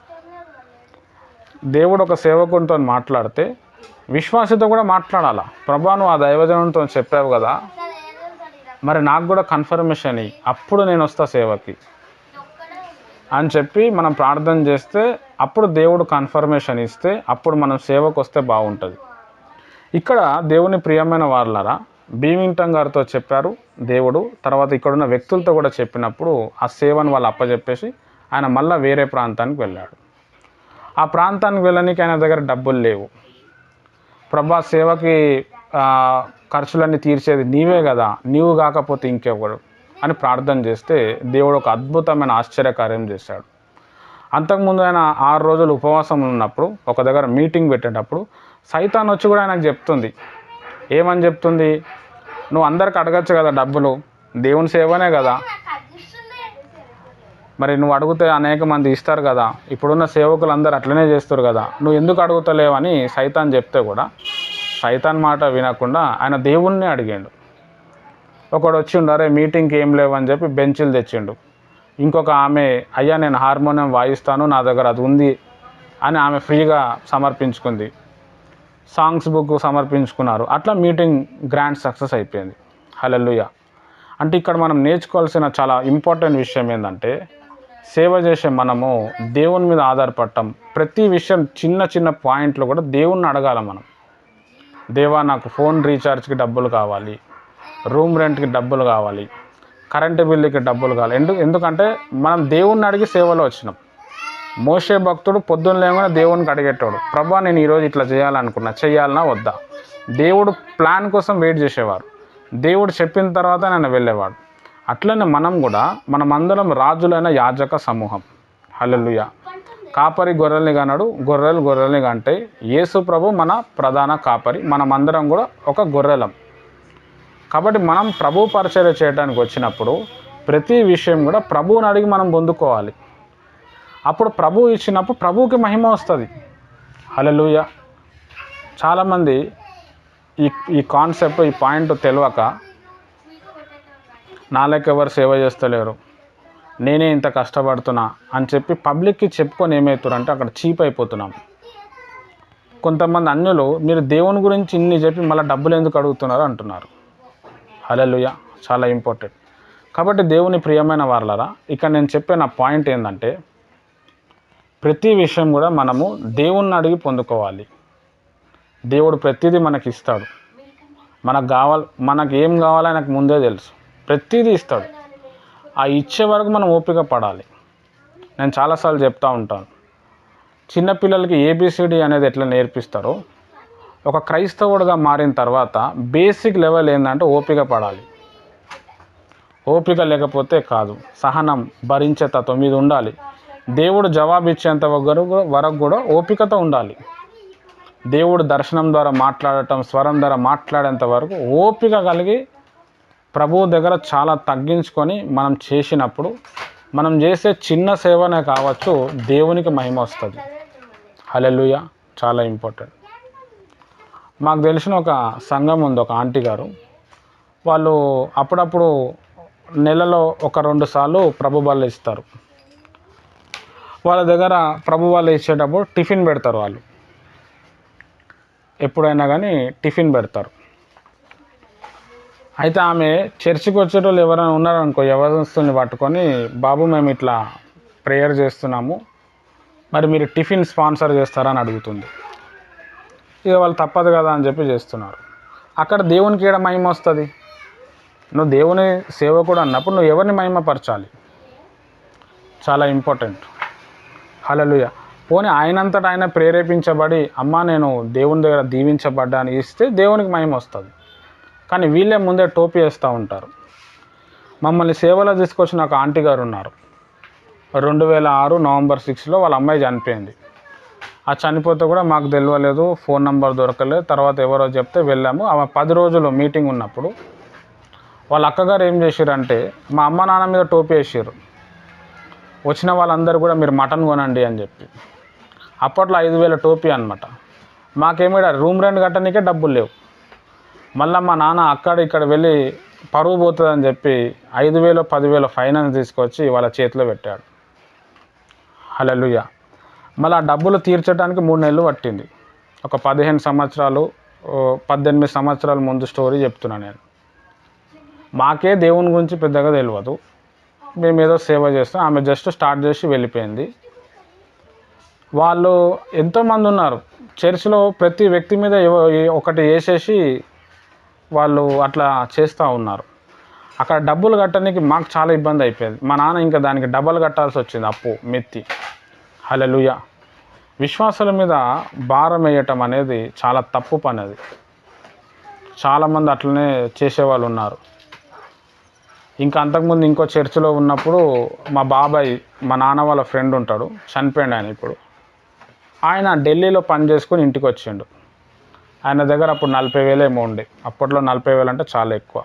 దేవుడు ఒక సేవకునితో మాట్లాడితే విశ్వాసంతో కూడా మాట్లాడాలా. ప్రభా నువ్వు ఆ దైవజనునితో చెప్పావు కదా, మరి నాకు కూడా కన్ఫర్మేషన్ ఇయ్యి, అప్పుడు నేను వస్తా సేవకి అని చెప్పి మనం ప్రార్థన చేస్తే అప్పుడు దేవుడు కన్ఫర్మేషన్ ఇస్తే అప్పుడు మనం సేవకు వస్తే బాగుంటుంది. ఇక్కడ దేవుని ప్రియమైన వారలారా, బీవింగ్టన్ గారితో చెప్పారు దేవుడు. తర్వాత ఇక్కడున్న వ్యక్తులతో కూడా చెప్పినప్పుడు ఆ సేవను వాళ్ళు అప్పచెప్పేసి ఆయన మళ్ళీ వేరే ప్రాంతానికి వెళ్ళాడు. ఆ ప్రాంతానికి వెళ్ళడానికి ఆయన దగ్గర డబ్బులు లేవు. ప్రభా సేవకి ఖర్చులన్నీ తీర్చేది నీవే కదా, నీవు కాకపోతే ఇంకెవడు అని ప్రార్థన చేస్తే దేవుడు ఒక అద్భుతమైన ఆశ్చర్యకార్యం చేశాడు. అంతకుముందు ఆయన 6 రోజులు ఉపవాసం ఉన్నప్పుడు ఒక దగ్గర మీటింగ్ పెట్టేటప్పుడు సైతాన్ వచ్చి కూడా ఆయనకు చెప్తుంది. ఏమని చెప్తుంది? నువ్వు అందరికి అడగచ్చు కదా డబ్బులు, దేవుని సేవనే కదా, మరి నువ్వు అడిగితే అనేక మంది ఇస్తారు కదా, ఇప్పుడున్న సేవకులు అందరూ అట్లనే చేస్తారు కదా, నువ్వు ఎందుకు అడుగుతలేవని సైతాన్ చెప్తే కూడా సైతాన్ మాట వినకుండా ఆయన దేవుణ్ణి అడిగాడు. ఒకడు వచ్చిండు, అరే మీటింగ్కి ఏం లేవని చెప్పి బెంచులు తెచ్చిండు. ఇంకొక ఆమె, అయ్యా నేను హార్మోనియం వాయిస్తాను, నా దగ్గర అది ఉంది అని ఆమె ఫ్రీగా సమర్పించుకుంది. Songs book సమర్పించుకున్నారు. అట్లా మీటింగ్ గ్రాండ్ సక్సెస్ అయిపోయింది. హల్లెలూయా. అంటే ఇక్కడ మనం నేర్చుకోవాల్సిన చాలా ఇంపార్టెంట్ విషయం ఏంటంటే, సేవ చేసే మనము దేవుని మీద ఆధారపడటం. ప్రతి విషయం చిన్న చిన్న పాయింట్లు కూడా దేవుణ్ణి అడగాలి మనం. దేవా నాకు ఫోన్ రీఛార్జ్కి డబ్బులు కావాలి, రూమ్ రెంట్కి డబ్బులు కావాలి, కరెంటు బిల్లుకి డబ్బులు కావాలి. ఎందుకంటే మనం దేవుణ్ణి అడిగి సేవలో వచ్చినాం. మోషే భక్తుడు పొద్దున్న లేకుండా దేవునికి అడిగేటోడు, ప్రభా నేను ఈరోజు ఇట్లా చేయాలనుకున్నా, చేయాలన్నా వద్దా. దేవుడు ప్లాన్ కోసం వెయిట్ చేసేవారు. దేవుడు చెప్పిన తర్వాత ఆయన వెళ్ళేవాడు. అట్లనే మనం కూడా, మనమందరం రాజులైన యాజక సమూహం. హల్లెలూయా. కాపరి గొర్రెల్ని కన్నాడు, గొర్రెలు గొర్రెల్ని కంటే యేసు ప్రభు మన ప్రధాన కాపరి. మనమందరం కూడా ఒక గొర్రెలం. కాబట్టి మనం ప్రభు పరిచర్య చేయడానికి వచ్చినప్పుడు ప్రతి విషయం కూడా ప్రభువుని అడిగి మనం పొందుకోవాలి. అప్పుడు ప్రభు ఇచ్చినప్పుడు ప్రభువుకి మహిమ వస్తుంది. హల్లెలూయా. చాలామంది ఈ కాన్సెప్ట్, ఈ పాయింట్ తెలియక నాలెక్క సేవ చేస్తలేరు, నేనే ఇంత కష్టపడుతున్నా అని చెప్పి పబ్లిక్కి చెప్పుకొని ఏమవుతారంటే అక్కడ చీప్ అయిపోతున్నాం. కొంతమంది అన్యులు మీరు దేవుని గురించి ఇన్ని చెప్పి మళ్ళీ డబ్బులు ఎందుకు అడుగుతున్నారు అంటున్నారు. హల్లెలూయా. చాలా ఇంపార్టెంట్. కాబట్టి దేవుని ప్రియమైన వారలారా, ఇక్కడ నేను చెప్పే నా పాయింట్ ఏంటంటే, ప్రతి విషయం కూడా మనము దేవుణ్ణి అడిగి పొందుకోవాలి. దేవుడు ప్రతిదీ మనకి ఇస్తాడు. మనకు ఏం కావాలో ఆయనకు ముందే తెలుసు. ప్రతిదీ ఇస్తాడు. ఆ ఇచ్చే వరకు మనం ఓపిక పడాలి. నేను చాలాసార్లు చెప్తూ ఉంటాను, చిన్నపిల్లలకి ఏబిసిడి అనేది ఎట్లా నేర్పిస్తారో, ఒక క్రైస్తవుడిగా మారిన తర్వాత బేసిక్ లెవెల్ ఏంటంటే ఓపిక పడాలి. ఓపిక లేకపోతే కాదు. సహనం, భరించే తత్వం మీద ఉండాలి. దేవుడు జవాబు ఇచ్చేంత వరకు కూడా ఓపికతో ఉండాలి. దేవుడు దర్శనం ద్వారా మాట్లాడటం, స్వరం ద్వారా మాట్లాడేంత వరకు ఓపిక కలిగి ప్రభువు దగ్గర చాలా తగ్గించుకొని మనం చేసినప్పుడు, మనం చేసే చిన్న సేవనే కావచ్చు, దేవునికి మహిమ వస్తుంది. హల్లెలూయా. చాలా ఇంపార్టెంట్. మాకు తెలిసిన ఒక సంఘం ఉంది, ఒక ఆంటీ గారు. వాళ్ళు అప్పుడప్పుడు నెలలో 1-2 సార్లు ప్రభు బల్ల ఇస్తారు. వాళ్ళ దగ్గర ప్రభు బల్ల ఇచ్చేటప్పుడు టిఫిన్ పెడతారు. వాళ్ళు ఎప్పుడైనా కానీ టిఫిన్ పెడతారు. అయితే ఆమె చర్చికి వచ్చేటోళ్ళు ఎవరైనా ఉన్నారనుకో, యవనస్తుని పట్టుకొని, బాబు మేము ఇట్లా ప్రేయర్ చేస్తున్నాము, మరి మీరు టిఫిన్ స్పాన్సర్ చేస్తారా అని అడుగుతుంది. ఇక వాళ్ళు తప్పదు కదా అని చెప్పి చేస్తున్నారు. అక్కడ దేవునికి ఏడ మహిమ వస్తుంది? నువ్వు దేవుని సేవకుడు అన్నప్పుడు నువ్వు ఎవరిని మహిమపరచాలి? చాలా ఇంపార్టెంట్. హల్లెలూయా. పోనీ ఆయనంతటా ఆయన ప్రేరేపించబడి, అమ్మా నేను దేవుని దగ్గర దీవించబడ్డా అని ఇస్తే దేవునికి మహిమ వస్తుంది. కానీ వీళ్ళే ముందే టోపీ వేస్తూ ఉంటారు. మమ్మల్ని సేవలో తీసుకొచ్చిన ఒక ఆంటీ గారు ఉన్నారు. 2006 నవంబర్ 6 వాళ్ళ అమ్మాయి చనిపోయింది. ఆ చనిపోతే కూడా మాకు తెలియలేదు, ఫోన్ నెంబర్ దొరకలేదు. తర్వాత ఎవరో చెప్తే వెళ్ళాము. ఆమె 10 రోజులు మీటింగ్ ఉన్నప్పుడు వాళ్ళ అక్కగారు ఏం చేశారంటే, మా అమ్మ నాన్న మీద టోపీ వేసారు. వచ్చిన వాళ్ళందరూ కూడా మీరు మటన్ కొనండి అని చెప్పి. అప్పట్లో 5,000 టోపీ అనమాట. మాకేమో రూమ్ రెంట్ కట్టడానికే డబ్బులు లేవు. మళ్ళీ మా నాన్న ఇక్కడ వెళ్ళి పరువు పోతుందని చెప్పి 5,000 10,000 ఫైనాన్స్ తీసుకొచ్చి వాళ్ళ చేతిలో పెట్టాడు. హల్లెలూయా. మళ్ళీ ఆ డబ్బులు తీర్చడానికి 3 నెలలు పట్టింది. ఒక 15 సంవత్సరాలు 18 సంవత్సరాల ముందు స్టోరీ చెప్తున్నాను నేను. మాకే దేవుని గురించి పెద్దగా తెలియదు. మేము ఏదో సేవ చేస్తాం. ఆమె జస్ట్ స్టార్ట్ చేసి వెళ్ళిపోయింది. వాళ్ళు ఎంతోమంది ఉన్నారు చర్చిలో. ప్రతి వ్యక్తి మీద ఒకటి వేసేసి వాళ్ళు అట్లా చేస్తూ ఉన్నారు. అక్కడ డబ్బులు కట్టడానికి మాకు చాలా ఇబ్బంది అయిపోయింది. మా నాన్న ఇంకా దానికి డబ్బులు కట్టాల్సి వచ్చింది, అప్పు మెత్తి. హల్లెలూయా. విశ్వాసుల మీద భారం వేయటం అనేది చాలా తప్పు పని. అది చాలామంది అట్లనే చేసేవాళ్ళు ఉన్నారు. ఇంకా అంతకుముందు ఇంకో చర్చిలో ఉన్నప్పుడు మా బాబాయ్, మా నాన్న వాళ్ళ ఫ్రెండ్ ఉంటాడు, చనిపోయాడు ఆయన. ఇప్పుడు ఆయన ఢిల్లీలో పని చేసుకుని ఇంటికి వచ్చిండు. ఆయన దగ్గర అప్పుడు 40,000 ఏమో ఉండే. అప్పట్లో 40,000 అంటే చాలా ఎక్కువ.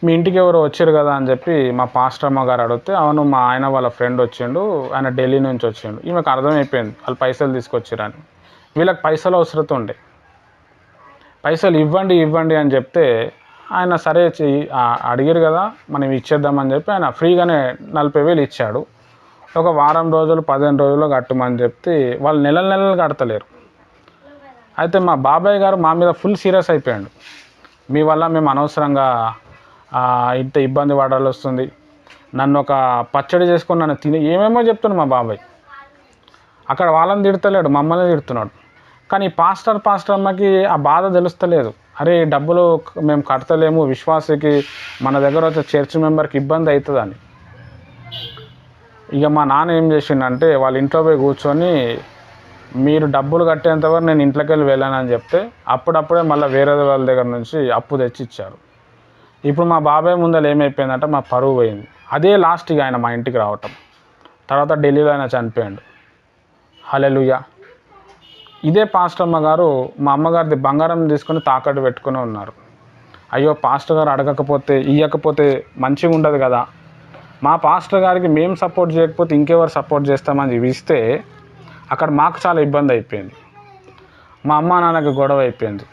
మీ ఇంటికి ఎవరో వచ్చారు కదా అని చెప్పి మా పాస్టర్ అమ్మ గారు అడిగితే, అవును మా ఆయన వాళ్ళ ఫ్రెండ్ వచ్చిండు, ఆయన ఢిల్లీ నుంచి వచ్చిండు. ఈమెకు అర్థమైపోయింది వాళ్ళు పైసలు తీసుకొచ్చారని. వీళ్ళకి పైసలు అవసరం ఉండే, పైసలు ఇవ్వండి అని చెప్తే ఆయన సరే అడిగారు కదా మనం ఇచ్చేద్దామని చెప్పి ఆయన ఫ్రీగానే 40,000 ఇచ్చాడు. ఒక వారం రోజులు 15 రోజుల్లో కట్టమని చెప్తే వాళ్ళు నెలలు కడతలేరు. అయితే మా బాబాయ్ గారు మా మీద ఫుల్ సీరియస్ అయిపోయాడు. మీ వల్ల మేము అనవసరంగా ఇంత ఇబ్బంది పడాల్సి వస్తుంది, నన్ను ఒక పచ్చడి చేసుకొని నన్ను తిని ఏమేమో చెప్తున్నాడు మా బాబాయ్. అక్కడ వాళ్ళని తిడతలేడు, మమ్మల్ని తిడుతున్నాడు. కానీ పాస్టర్ అమ్మకి ఆ బాధ తెలుస్తలేదు. అరే డబ్బులు మేము కడతలేము, విశ్వాసకి మన దగ్గర వచ్చే చర్చ్ మెంబర్కి ఇబ్బంది అవుతుందని. ఇక మా నాన్న ఏం చేసిండంటే వాళ్ళ ఇంట్లో పోయి కూర్చొని మీరు డబ్బులు కట్టేంతవరకు నేను ఇంట్లోకి వెళ్ళి వెళ్ళానని చెప్తే అప్పుడప్పుడే మళ్ళీ వేరే వాళ్ళ దగ్గర నుంచి అప్పు తెచ్చి ఇచ్చారు. ఇప్పుడు మా బాబాయ్ ముందర ఏమైపోయిందంటే మా పరువు పోయింది. అదే లాస్ట్గా ఆయన మా ఇంటికి రావటం. తర్వాత ఢిల్లీలో ఆయన చనిపోయాడు. హల్లెలూయా. ఇదే పాస్టర్ అమ్మ గారు మా అమ్మగారిది బంగారం తీసుకొని తాకట్టు పెట్టుకుని ఉన్నారు. అయ్యో పాస్టర్ గారు అడగకపోతే ఇవ్వకపోతే మంచిగా ఉండదు కదా, మా పాస్టర్ గారికి మేము సపోర్ట్ చేయకపోతే ఇంకెవరు సపోర్ట్ చేస్తామని ఇస్తే అక్కడ మాకు చాలా ఇబ్బంది అయిపోయింది. మా అమ్మ నాన్నకి గొడవ అయిపోయింది.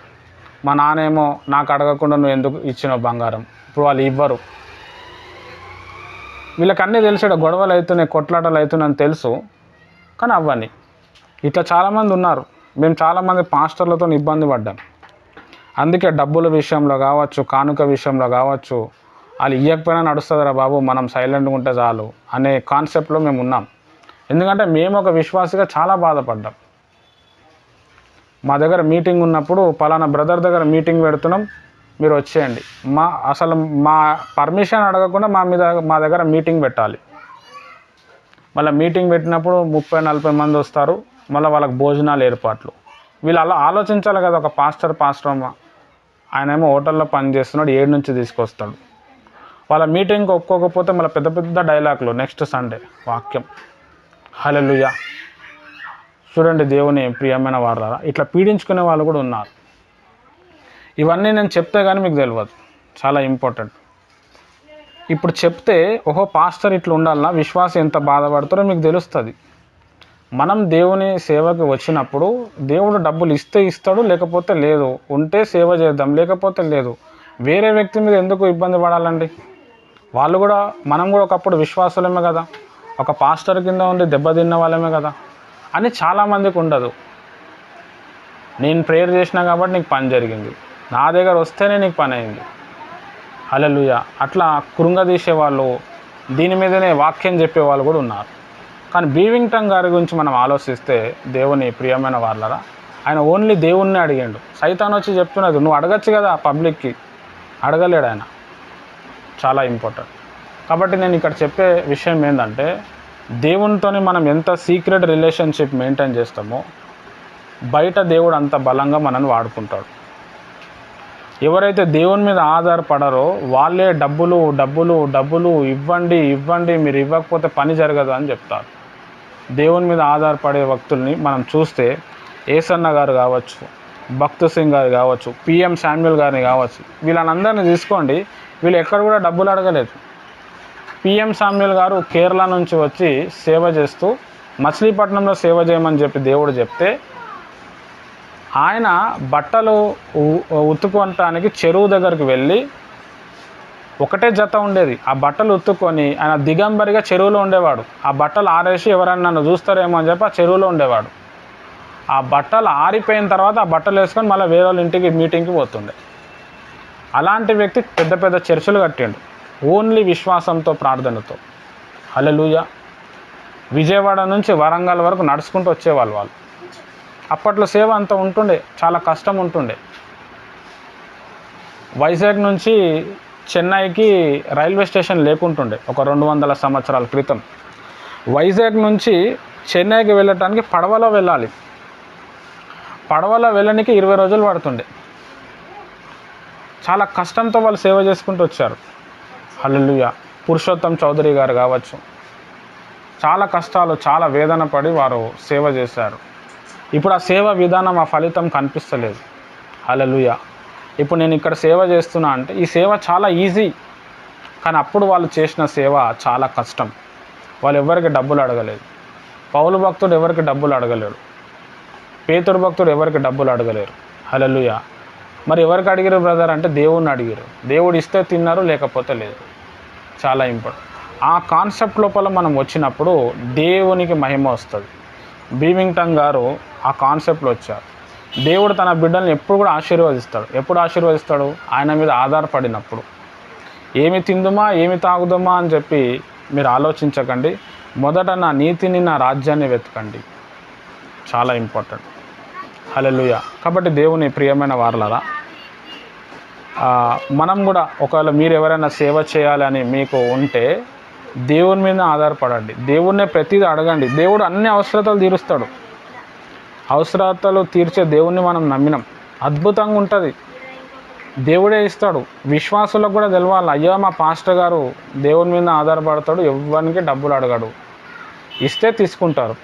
మా నాన్నేమో నాకు అడగకుండా నువ్వు ఎందుకు ఇచ్చినావు బంగారం, ఇప్పుడు వాళ్ళు ఇవ్వరు. వీళ్ళకి అన్నీ తెలిసాడు, గొడవలు అవుతున్నాయి, కొట్లాటలు అవుతున్నాయని తెలుసు, కానీ అవ్వని. ఇట్లా చాలామంది ఉన్నారు. మేము చాలామంది పాస్టర్లతో ఇబ్బంది పడ్డాం. అందుకే డబ్బుల విషయంలో కావచ్చు, కానుక విషయంలో కావచ్చు, వాళ్ళు ఇవ్వకపోయినా నడుస్తుందిరా బాబు, మనం సైలెంట్గా ఉంటే చాలు అనే కాన్సెప్ట్లో మేము ఉన్నాం. ఎందుకంటే మేము ఒక విశ్వాసిగా చాలా బాధపడ్డాం. మా దగ్గర మీటింగ్ ఉన్నప్పుడు పలానా బ్రదర్ దగ్గర మీటింగ్ పెడుతున్నాం, మీరు వచ్చేయండి. అసలు మా పర్మిషన్ అడగకుండా మా దగ్గర మీటింగ్ పెట్టాలి. మళ్ళీ మీటింగ్ పెట్టినప్పుడు 30-40 మంది వస్తారు, మళ్ళీ వాళ్ళకి భోజనాలు ఏర్పాట్లు. వీళ్ళు అలా ఆలోచించాలి కదా. ఒక పాస్టర్ అమ్మ ఆయనేమో హోటల్లో పని చేస్తున్నాడు, 7 నుంచి తీసుకొస్తాడు. వాళ్ళ మీటింగ్కి ఒప్పుకోకపోతే మళ్ళీ పెద్ద పెద్ద డైలాగులు నెక్స్ట్ సండే వాక్యం. హల్లెలూయా. చూడండి దేవుని ప్రియమైన వారలారా, ఇట్లా పీడించుకునే వాళ్ళు కూడా ఉన్నారు. ఇవన్నీ నేను చెప్తే కానీ మీకు తెలియదు, చాలా ఇంపార్టెంట్. ఇప్పుడు చెప్తే ఓహో పాస్టర్ ఇట్లా ఉండాలన్నా, విశ్వాసం ఎంత బాధపడతారో మీకు తెలుస్తుంది. మనం దేవుని సేవకి వచ్చినప్పుడు దేవుడు డబ్బులు ఇస్తే ఇస్తాడు, లేకపోతే లేదు. ఉంటే సేవ చేద్దాం, లేకపోతే లేదు. వేరే వ్యక్తి మీద ఎందుకు ఇబ్బంది పడాలండి? మనం కూడా ఒకప్పుడు విశ్వాసులమే కదా, ఒక పాస్టర్ కింద ఉండి దెబ్బతిన్న వాళ్ళమే కదా అని చాలామందికి ఉండదు. నేను ప్రేయర్ చేసినా కాబట్టి నీకు పని జరిగింది, నా దగ్గర వస్తేనే నీకు పని అయింది. హల్లెలూయా. అట్లా కృంగదీసే వాళ్ళు, దీని మీదనే వాక్యం చెప్పేవాళ్ళు కూడా ఉన్నారు. కానీ బీవింగ్టన్ గారి గురించి మనం ఆలోచిస్తే దేవుని ప్రియమైన వాళ్ళరా, ఆయన ఓన్లీ దేవుణ్ణి అడిగాడు. సైతాన్ వచ్చి చెప్తున్నది నువ్వు అడగచ్చు కదా, పబ్లిక్కి అడగలేడు ఆయన. చాలా ఇంపార్టెంట్. కాబట్టి నేను ఇక్కడ చెప్పే విషయం ఏంటంటే, దేవునితో మనం ఎంత సీక్రెట్ రిలేషన్షిప్ మెయింటైన్ చేస్తామో బయట దేవుడు అంత బలంగా మనల్ని వాడుకుంటాడు. ఎవరైతే దేవుని మీద ఆధారపడారో వాళ్ళే డబ్బులు ఇవ్వండి, మీరు ఇవ్వకపోతే పని జరగదు అని చెప్తారు. దేవుని మీద ఆధారపడే వ్యక్తుల్ని మనం చూస్తే ఏసన్న గారు కావచ్చు, భక్త్ సింగ్ గారు కావచ్చు, పిఎం శామ్యుల్ గారిని కావచ్చు, వీళ్ళనందరినీ తీసుకోండి, వీళ్ళు ఎక్కడ కూడా డబ్బులు అడగలేదు. పిఎం శామ్యుల్ గారు కేరళ నుంచి వచ్చి సేవ చేస్తూ మచిలీపట్నంలో సేవ చేయమని చెప్పి దేవుడు చెప్తే ఆయన బట్టలు ఉతుకోవటానికి చెరువు దగ్గరికి వెళ్ళి ఒకటే జత ఉండేది, ఆ బట్టలు ఉతుక్కొని ఆయన దిగంబరిగా చెరువులో ఉండేవాడు. ఆ బట్టలు ఆరేసి ఎవరైనా నన్ను చూస్తారేమో అని చెప్పి ఆ చెరువులో ఉండేవాడు. ఆ బట్టలు ఆరిపోయిన తర్వాత ఆ బట్టలు వేసుకొని మళ్ళీ వేరే వాళ్ళ ఇంటికి మీటింగ్కి పోతుండే. అలాంటి వ్యక్తి పెద్ద పెద్ద చర్చలు కట్టిండు, ఓన్లీ విశ్వాసంతో, ప్రార్థనతో. హల్లెలూయా. విజయవాడ నుంచి వరంగల్ వరకు నడుచుకుంటూ వచ్చేవాళ్ళు వాళ్ళు. అప్పట్లో సేవ అంత ఉంటుండే, చాలా కష్టం ఉంటుండే. వైజాగ్ నుంచి చెన్నైకి రైల్వే స్టేషన్ లేకుంటుండే ఒక 200 సంవత్సరాల క్రితం. వైజాగ్ నుంచి చెన్నైకి వెళ్ళటానికి పడవలో వెళ్ళాలి. పడవలో వెళ్ళడానికి 20 రోజులు పడుతుండే. చాలా కష్టంతో వాళ్ళు సేవ చేసుకుంటూ వచ్చారు. హల్లెలూయా. పురుషోత్తం చౌదరి గారు కావచ్చు, చాలా కష్టాలు, చాలా వేదన పడి వారు సేవ చేశారు. ఇప్పుడు ఆ సేవ విధానం, ఆ ఫలితం కనిపిస్తలేదు. హల్లెలూయా. ఇప్పుడు నేను ఇక్కడ సేవ చేస్తున్నా అంటే ఈ సేవ చాలా ఈజీ. కానీ అప్పుడు వాళ్ళు చేసిన సేవ చాలా కష్టం. వాళ్ళు ఎవరికి డబ్బులు అడగలేదు. పౌలు భక్తుడు ఎవరికి డబ్బులు అడగలేడు. పేతురు భక్తుడు ఎవరికి డబ్బులు అడగలేరు. హల్లెలూయా. మరి ఎవరికి అడిగారు బ్రదర్ అంటే దేవుణ్ణి అడిగారు. దేవుడు ఇస్తే తిన్నారు, లేకపోతే లేదు. చాలా ఇంపార్టెంట్. ఆ కాన్సెప్ట్ లోపల మనం వచ్చినప్పుడు దేవునికి మహిమ వస్తుంది. బీవింగ్టన్ గారు ఆ కాన్సెప్ట్లో వచ్చారు. దేవుడు తన బిడ్డల్ని ఎప్పుడు కూడా ఆశీర్వదిస్తాడు. ఎప్పుడు ఆశీర్వదిస్తాడు? ఆయన మీద ఆధారపడినప్పుడు. ఏమి తిందుమా, ఏమి తాగుదామా అని చెప్పి మీరు ఆలోచించకండి. మొదట నా నీతిని, నా రాజ్యాన్ని వెతకండి. చాలా ఇంపార్టెంట్. హల్లెలూయా. కాబట్టి దేవుని ప్రియమైన వారలారా, మనం కూడా ఒకవేళ మీరు ఎవరైనా సేవ చేయాలని మీకు ఉంటే దేవుని మీద ఆధారపడండి. దేవుణ్ణే ప్రతిదీ అడగండి. దేవుడు అన్ని అవసరతలు తీరుస్తాడు. అవసరతలు తీర్చే దేవుణ్ణి మనం నమ్మినాం. అద్భుతంగా ఉంటుంది. దేవుడే ఇస్తాడు. విశ్వాసులకు కూడా తెలవాలి, అయ్యో మా పాస్టర్ గారు దేవుని మీద ఆధారపడతాడు, ఎవరికి డబ్బులు అడగడు, ఇస్తే తీసుకుంటారు.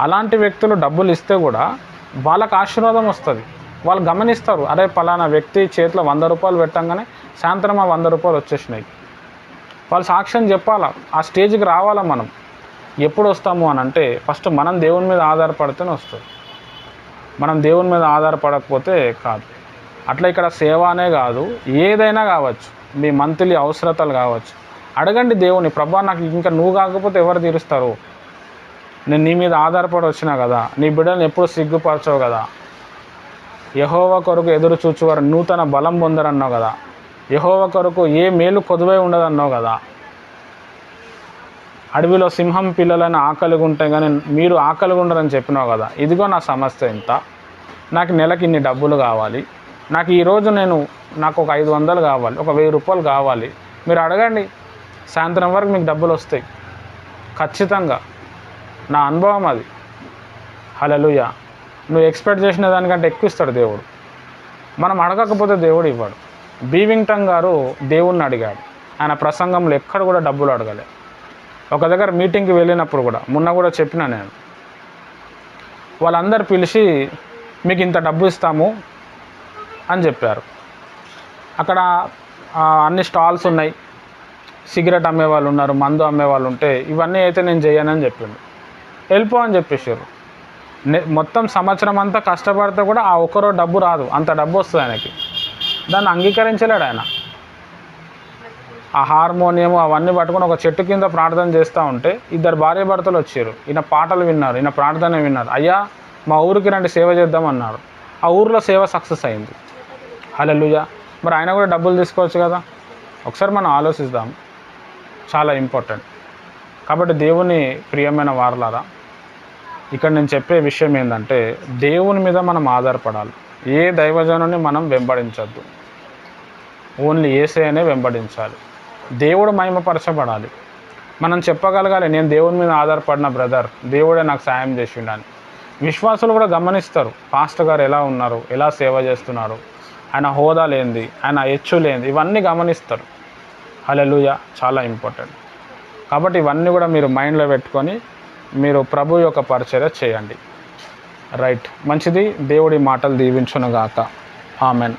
అలాంటి వ్యక్తులు డబ్బులు ఇస్తే కూడా వాళ్ళకు ఆశీర్వాదం వస్తుంది. వాళ్ళు గమనిస్తారు, అరే పలానా వ్యక్తి చేతిలో 100 రూపాయలు పెట్టంగానే సాయంత్రం ఆ 100 రూపాయలు వచ్చేసినాయి. వాళ్ళు సాక్ష్యం చెప్పాలా, ఆ స్టేజ్కి రావాలా. మనం ఎప్పుడు వస్తాము అని అంటే ఫస్ట్ మనం దేవుని మీద ఆధారపడితేనే వస్తుంది. మనం దేవుని మీద ఆధారపడకపోతే కాదు. అట్లా ఇక్కడ సేవ అనే కాదు, ఏదైనా కావచ్చు, మీ మంత్లీ అవసరతలు కావచ్చు, అడగండి దేవుని. ప్రభా నాకు ఇంకా నువ్వు కాకపోతే ఎవరు తీరుస్తారు? నేను నీ మీద ఆధారపడి వచ్చినా కదా, నీ బిడ్డలను ఎప్పుడు సిగ్గుపరచవు కదా, యెహోవా కొరకు ఎదురు చూచువారు నూతన బలం పొందరన్నావు కదా, యెహోవా కొరకు ఏ మేలు కొదువై ఉండదన్నావు కదా, అడవిలో సింహం పిల్లలని ఆకలిగా ఉంటాయి కానీ మీరు ఆకలిగా ఉండరని చెప్పినావు కదా. ఇదిగో నా సమస్య ఇంత, నాకు నెలకి ఇన్ని డబ్బులు కావాలి, నాకు ఈరోజు నాకు ఒక 500 కావాలి, ఒక 1000 రూపాయలు కావాలి. మీరు అడగండి, సాయంత్రం వరకు మీకు డబ్బులు వస్తాయి ఖచ్చితంగా. నా అనుభవం అది. హల్లెలూయా. నువ్వు ఎక్స్పెక్ట్ చేసిన దానికంటే ఎక్కువ ఇస్తాడు దేవుడు. మనం అడగకపోతే దేవుడు ఇవ్వడు. బీవింగ్టన్ గారు దేవుణ్ణి అడిగాడు. ఆయన ప్రసంగంలో ఎక్కడ కూడా డబ్బులు అడగలే. ఒక దగ్గర మీటింగ్కి వెళ్ళినప్పుడు కూడా, మొన్న కూడా చెప్పినా నేను, వాళ్ళందరూ పిలిచి మీకు ఇంత డబ్బు ఇస్తాము అని చెప్పారు. అక్కడ అన్ని స్టాల్స్ ఉన్నాయి, సిగరెట్ అమ్మేవాళ్ళు ఉన్నారు, మందు అమ్మేవాళ్ళు ఉంటే ఇవన్నీ అయితే నేను చేయనని చెప్పిండు. వెళ్ళిపో అని చెప్పేసారు. మొత్తం సంవత్సరం అంతా కష్టపడితే కూడా ఆ ఒక్కరో డబ్బు రాదు, అంత డబ్బు వస్తుంది ఆయనకి. దాన్ని అంగీకరించలేడు ఆయన. ఆ హార్మోనియం అవన్నీ పట్టుకొని ఒక చెట్టు కింద ప్రార్థన చేస్తూ ఉంటే 2 భార్యాభర్తలు వచ్చారు. ఈయన పాటలు విన్నారు, ఈయన ప్రార్థన విన్నారు. అయ్యా మా ఊరికి రండి సేవ చేద్దాం అన్నారు. ఆ ఊరిలో సేవ సక్సెస్ అయింది. హల్లెలూయా. మరి ఆయన కూడా డబ్బులు తీసుకోవచ్చు కదా. ఒకసారి మనం ఆలోచిద్దాం. చాలా ఇంపార్టెంట్. కాబట్టి దేవుని ప్రియమైన వారలారా, ఇక్కడ నేను చెప్పే విషయం ఏంటంటే దేవుని మీద మనం ఆధారపడాలి. ఏ దైవజనుని మనం వెంబడించద్దు, ఓన్లీ యేసయ్యనే వెంబడించాలి. దేవుడు మహిమపరచబడాలి. మనం చెప్పగలగాలి, నేను దేవుని మీద ఆధారపడిన బ్రదర్, దేవుడే నాకు సాయం చేసిండని. విశ్వాసులు కూడా గమనిస్తారు, పాస్టర్ గారు ఎలా ఉన్నారు, ఎలా సేవ చేస్తున్నారు, ఆయన హోదా లేనిది, ఆయన హెచ్చు లేనిది, ఇవన్నీ గమనిస్తారు. హల్లెలూయా. చాలా ఇంపార్టెంట్. కాబట్టి ఇవన్నీ కూడా మీరు మైండ్లో పెట్టుకొని మీరు ప్రభు యొక్క పరిచర్య చేయండి. రైట్. మంచిది. దేవుడి మాటలు దీవించునుగాక. ఆమెన్.